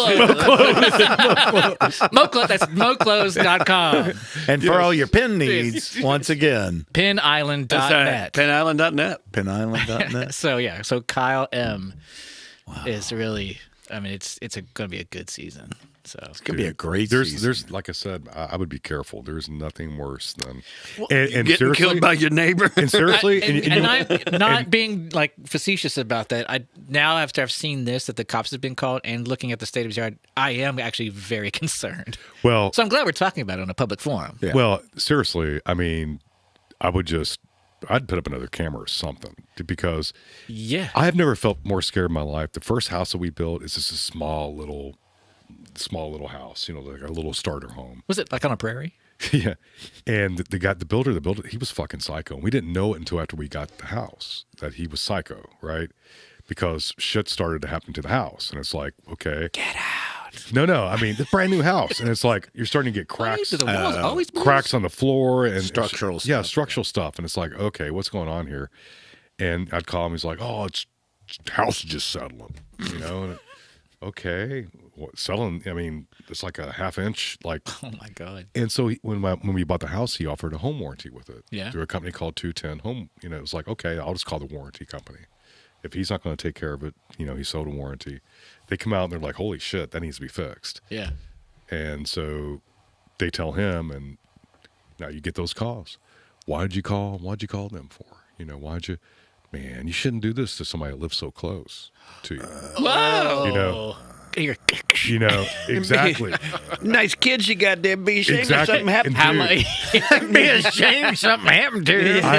Moclothes. That's moclothes.com. And for all your pen needs, once again, Penisland.net. PenIsland.net. penisland.net. So Kyle M is really, I mean, it's going to be a good season. So It's going to be a great There's, season. like I said, I would be careful. There's nothing worse than and Getting seriously, killed by your neighbor. and seriously, and I'm not being like facetious about that. Now after I've seen this, that the cops have been called, and looking at the state of his yard, I am actually very concerned. well, So I'm glad we're talking about it on a public forum. Yeah. well, seriously, I mean, I'd put up another camera or something because Yeah. I have never felt more scared in my life. The first house that we built is just a small little house, like a little starter home. Was it like on a prairie? Yeah. And the builder that built it, he was fucking psycho. And we didn't know it until after we got the house that he was psycho, right? Because shit started to happen to the house. And it's like, okay. Get out. No. I mean, it's a brand new house. And it's like, you're starting to get cracks. Do the walls always move? Cracks on the floor and Structural Yeah, stuff. structural stuff. And it's like, okay, what's going on here? And I'd call him. He's like, oh, it's house is just settling, And okay, what settling? I mean, it's like a half-inch, like. Oh my God. And so when we bought the house, he offered a home warranty with it. Yeah. Through a company called 210 Home. It was like, okay, I'll just call the warranty company. If he's not going to take care of it, he sold a warranty. They come out and they're like, holy shit, that needs to be fixed. Yeah. And so they tell him, and now you get those calls. Why'd you call them for? Why'd you? Man, you shouldn't do this to somebody that lives so close to you. Whoa. Exactly. Nice kids you got there. Be ashamed Exactly. if something happened. And How dude, much? Be ashamed something happened to you. I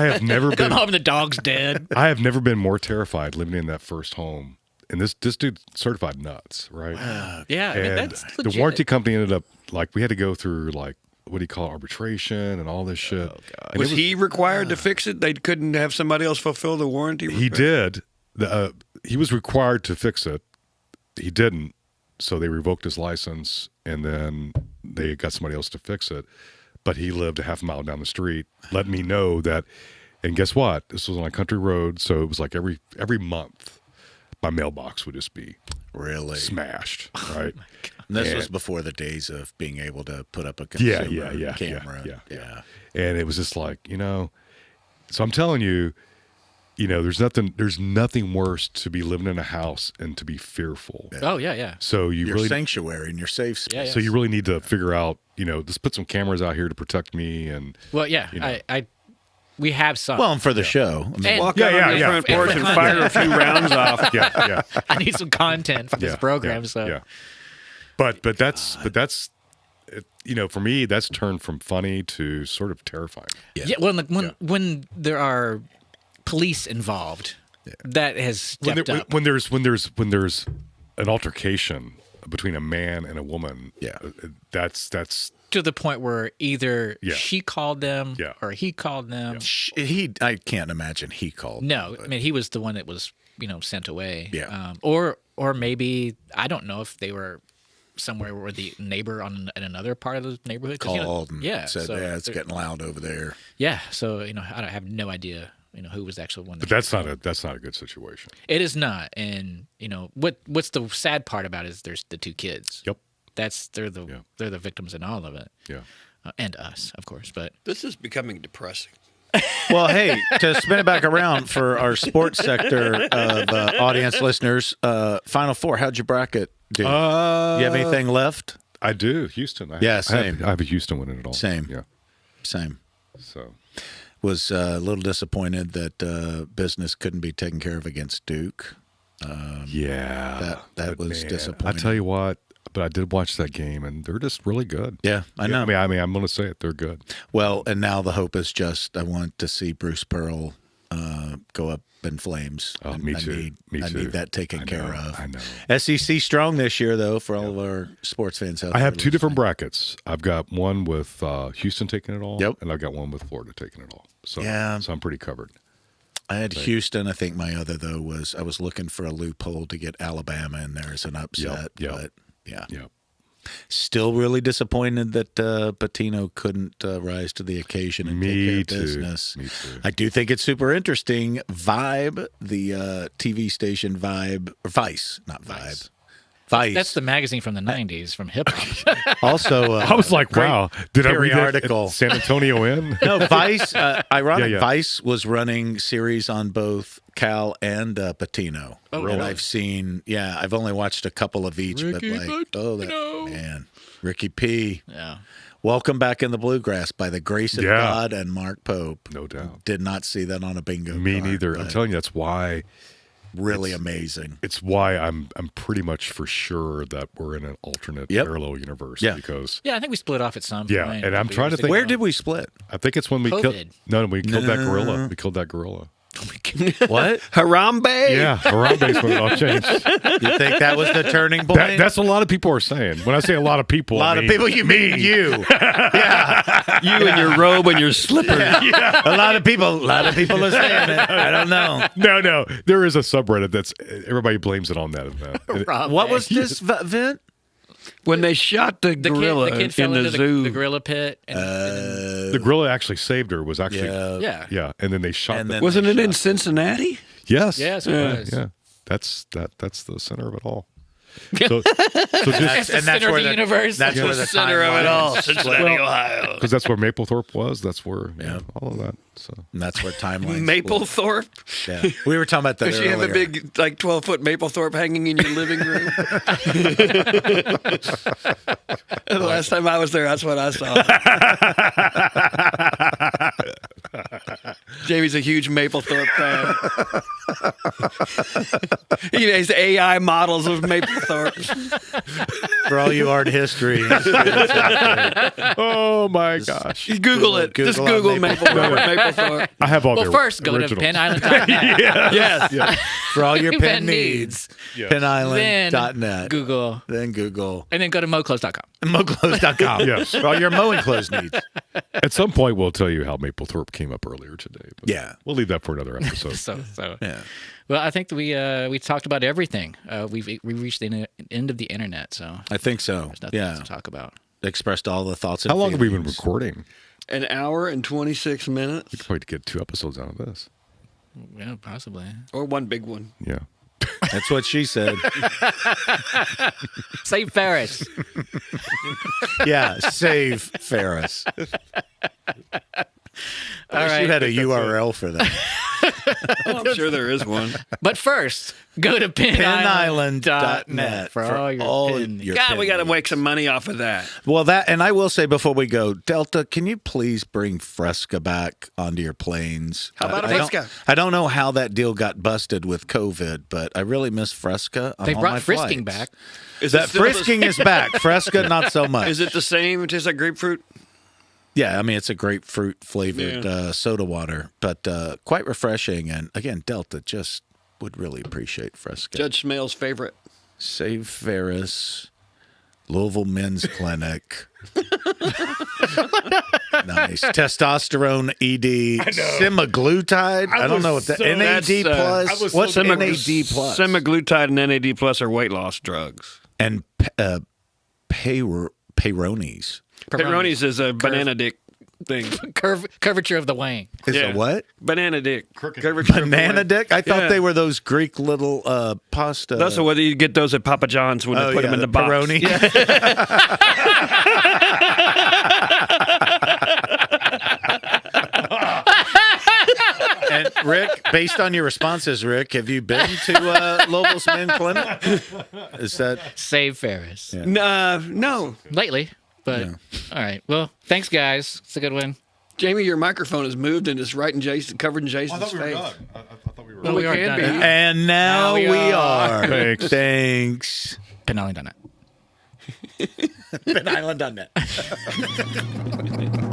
have never Come been. home, the dog's dead. I have never been more terrified living in that first home. And this dude certified nuts, right? Yeah, I mean, And that's the legit. warranty company ended up we had to go through what do you call it, arbitration and all this shit. Oh, God. And Was he required to fix it? They couldn't have somebody else fulfill the warranty? He did. He was required to fix it. He didn't. so they revoked his license, and then they got somebody else to fix it. But he lived a half a mile down the street. Let me know that, and guess what? This was on a country road, so it was like every month, my mailbox would just be really smashed, right? And this was before the days of being able to put up a consumer camera. Yeah. And it was just like, so I'm telling you, there's nothing worse to be living in a house and to be fearful. Yeah. Oh yeah. So your sanctuary and your safe space. Yeah. So you really need to figure out, let's put some cameras out here to protect me. And well, yeah, we have some. Well, and for the show, walk out on the front porch and fire a few rounds off. Yeah. I need some content for this program. So But that's for me, that's turned from funny to sort of terrifying. Yeah. When there are police involved, that has stepped up. When there's an altercation between a man and a woman, that's to the point where either she called them or he called them. I can't imagine he called. No, them, I mean he was the one that was sent away. Yeah. Or maybe I don't know if they were somewhere where the neighbor in another part of the neighborhood called and said, so it's getting loud over there. Yeah, so I have no idea who was the actual one. But that's not a good situation. It is not, and what's the sad part about it is there's the two kids. Yep. They're the victims in all of it. Yeah. And us, of course, but this is becoming depressing. Well, hey, to spin it back around for our sports sector of audience listeners, Final Four, how'd your bracket do? You have anything left? I do. Houston. Same. I have a Houston winning it all. Same. Yeah. Same. So. Was a little disappointed that business couldn't be taken care of against Duke. That was disappointing. I tell you what, but I did watch that game, and they're just really good. Yeah, I know. I mean, I'm going to say it. They're good. Well, and now the hope is just I want to see Bruce Pearl go up in flames. Oh, me too. I need that taken care of. I know. SEC strong this year, though, for all of our sports fans out there. I have two different brackets. I've got one with Houston taking it all, Yep. and I've got one with Florida taking it all. So, so I'm pretty covered. I had Houston. I think my other, though, was I was looking for a loophole to get Alabama in there as an upset. But, yeah. Still really disappointed that Patino couldn't rise to the occasion and take care of business. Me too. I do think it's super interesting. Vibe, the TV station Vibe, or Vice, not Vibe. Vice. That's the magazine from the 90s, from hip hop. Also, I was like, wow, did I read article? San Antonio in? No, Vice. Ironic. Vice was running series on both Cal and Patino. Oh, and really? I've seen. Yeah, I've only watched a couple of each, Ricky man, Ricky P. Yeah. Welcome back in the bluegrass by the grace of God and Mark Pope. No doubt. Did not see that on a bingo card. Me neither. I'm telling you, that's why. Really amazing. It's why I'm pretty much for sure that we're in an alternate parallel universe. Yeah. Because I think we split off at some point. Yeah, and I'm trying to think. Where did we split? I think it's when we killed. No, we killed that gorilla. We killed that gorilla. What? Harambe? Yeah, Harambe's when it all changed. You think that was the turning point? That's what a lot of people are saying. When I say a lot of people, of people, you mean you. Yeah. You and your robe and your slippers. Yeah. A lot of people are saying it. I don't know. No. There is a subreddit that's everybody blames it on that event. What was this event? When they shot the gorilla kid fell in the into zoo. the gorilla pit. And the gorilla actually saved her. Was actually yeah. And then they shot. And then Wasn't it in Cincinnati? Yes. Yes, it was. Yeah. That's the center of it all. That's So the center of the universe. That's where the center of it all. Cincinnati, well, Ohio. Because that's where Maplethorpe was. That's where all of that. So and that's where timelines. Maplethorpe? Yeah. We were talking about that Does she have a big, 12-foot Maplethorpe hanging in your living room? The last time I was there, that's what I saw. Jamie's a huge Maplethorpe fan. He has AI models of Maplethorpe. For all you art history. oh my gosh! Google it. Just Google Maplethorpe. I have all well, the first go originals. to PennIsland.net. Yes. For all your pen needs. Yes. PennIsland.net. Google. Then Google. And then go to moclothes.com. Moclothes.com. Yes. For all your mowing clothes needs. At some point, we'll tell you how Maplethorpe came up earlier today. But Yeah. we'll leave that for another episode. Yeah. Well, I think that we talked about everything. We reached the end of the internet, so I think so. there's nothing else Yeah. to talk about. Expressed all the thoughts and How long have we been feelings. recording? An hour and 26 minutes, We could probably get 2 episodes out of this. Yeah, possibly. or one big one. Yeah. That's what she said. Save Ferris. Yeah, save Ferris. All You right. had a URL for that. Oh, I'm sure there is one. But first, go to PinIsland.net for all your pin. God, we got to pin make some money off of that. Well, that, and I will say before we go, Delta, can you please bring Fresca back onto your planes? How about a I don't- Fresca? I don't know how that deal got busted with COVID, but I really miss Fresca. On They all brought my frisking flights. back. Is That it still frisking is back. Fresca, not so much. Is it the same? It tastes like grapefruit. Yeah, I mean it's a grapefruit flavored Yeah. soda water, but quite refreshing. And again, Delta just would really appreciate Fresca. Judge Smale's favorite. Save Ferris, Louisville Men's Clinic. Nice. Testosterone ED. Semaglutide. I don't know what that NAD That's, plus. What's Semag- NAD plus? Semaglutide and NAD plus are weight loss drugs. And Peyronie's. Peyronie's is a banana dick thing. Curvature of the wang. Is Yeah. a what? Banana dick. Banana dick? I thought Yeah. they were those Greek little pasta. That's the way you get those at Papa John's when they put them in the box. Pepperoni. And Rick, based on your responses, Rick, have you been to Louisville's Men Clinic? Is that Save Ferris. Yeah. No. Lately, but Yeah. all right. Well, thanks, guys. It's a good one. Jamie, your microphone has moved and is right in Jason, covered in Jason's face. I thought we were Well, we are can done. be. And now we we are. are. Thanks. Thanks. PinIsland.net. PinIsland.net.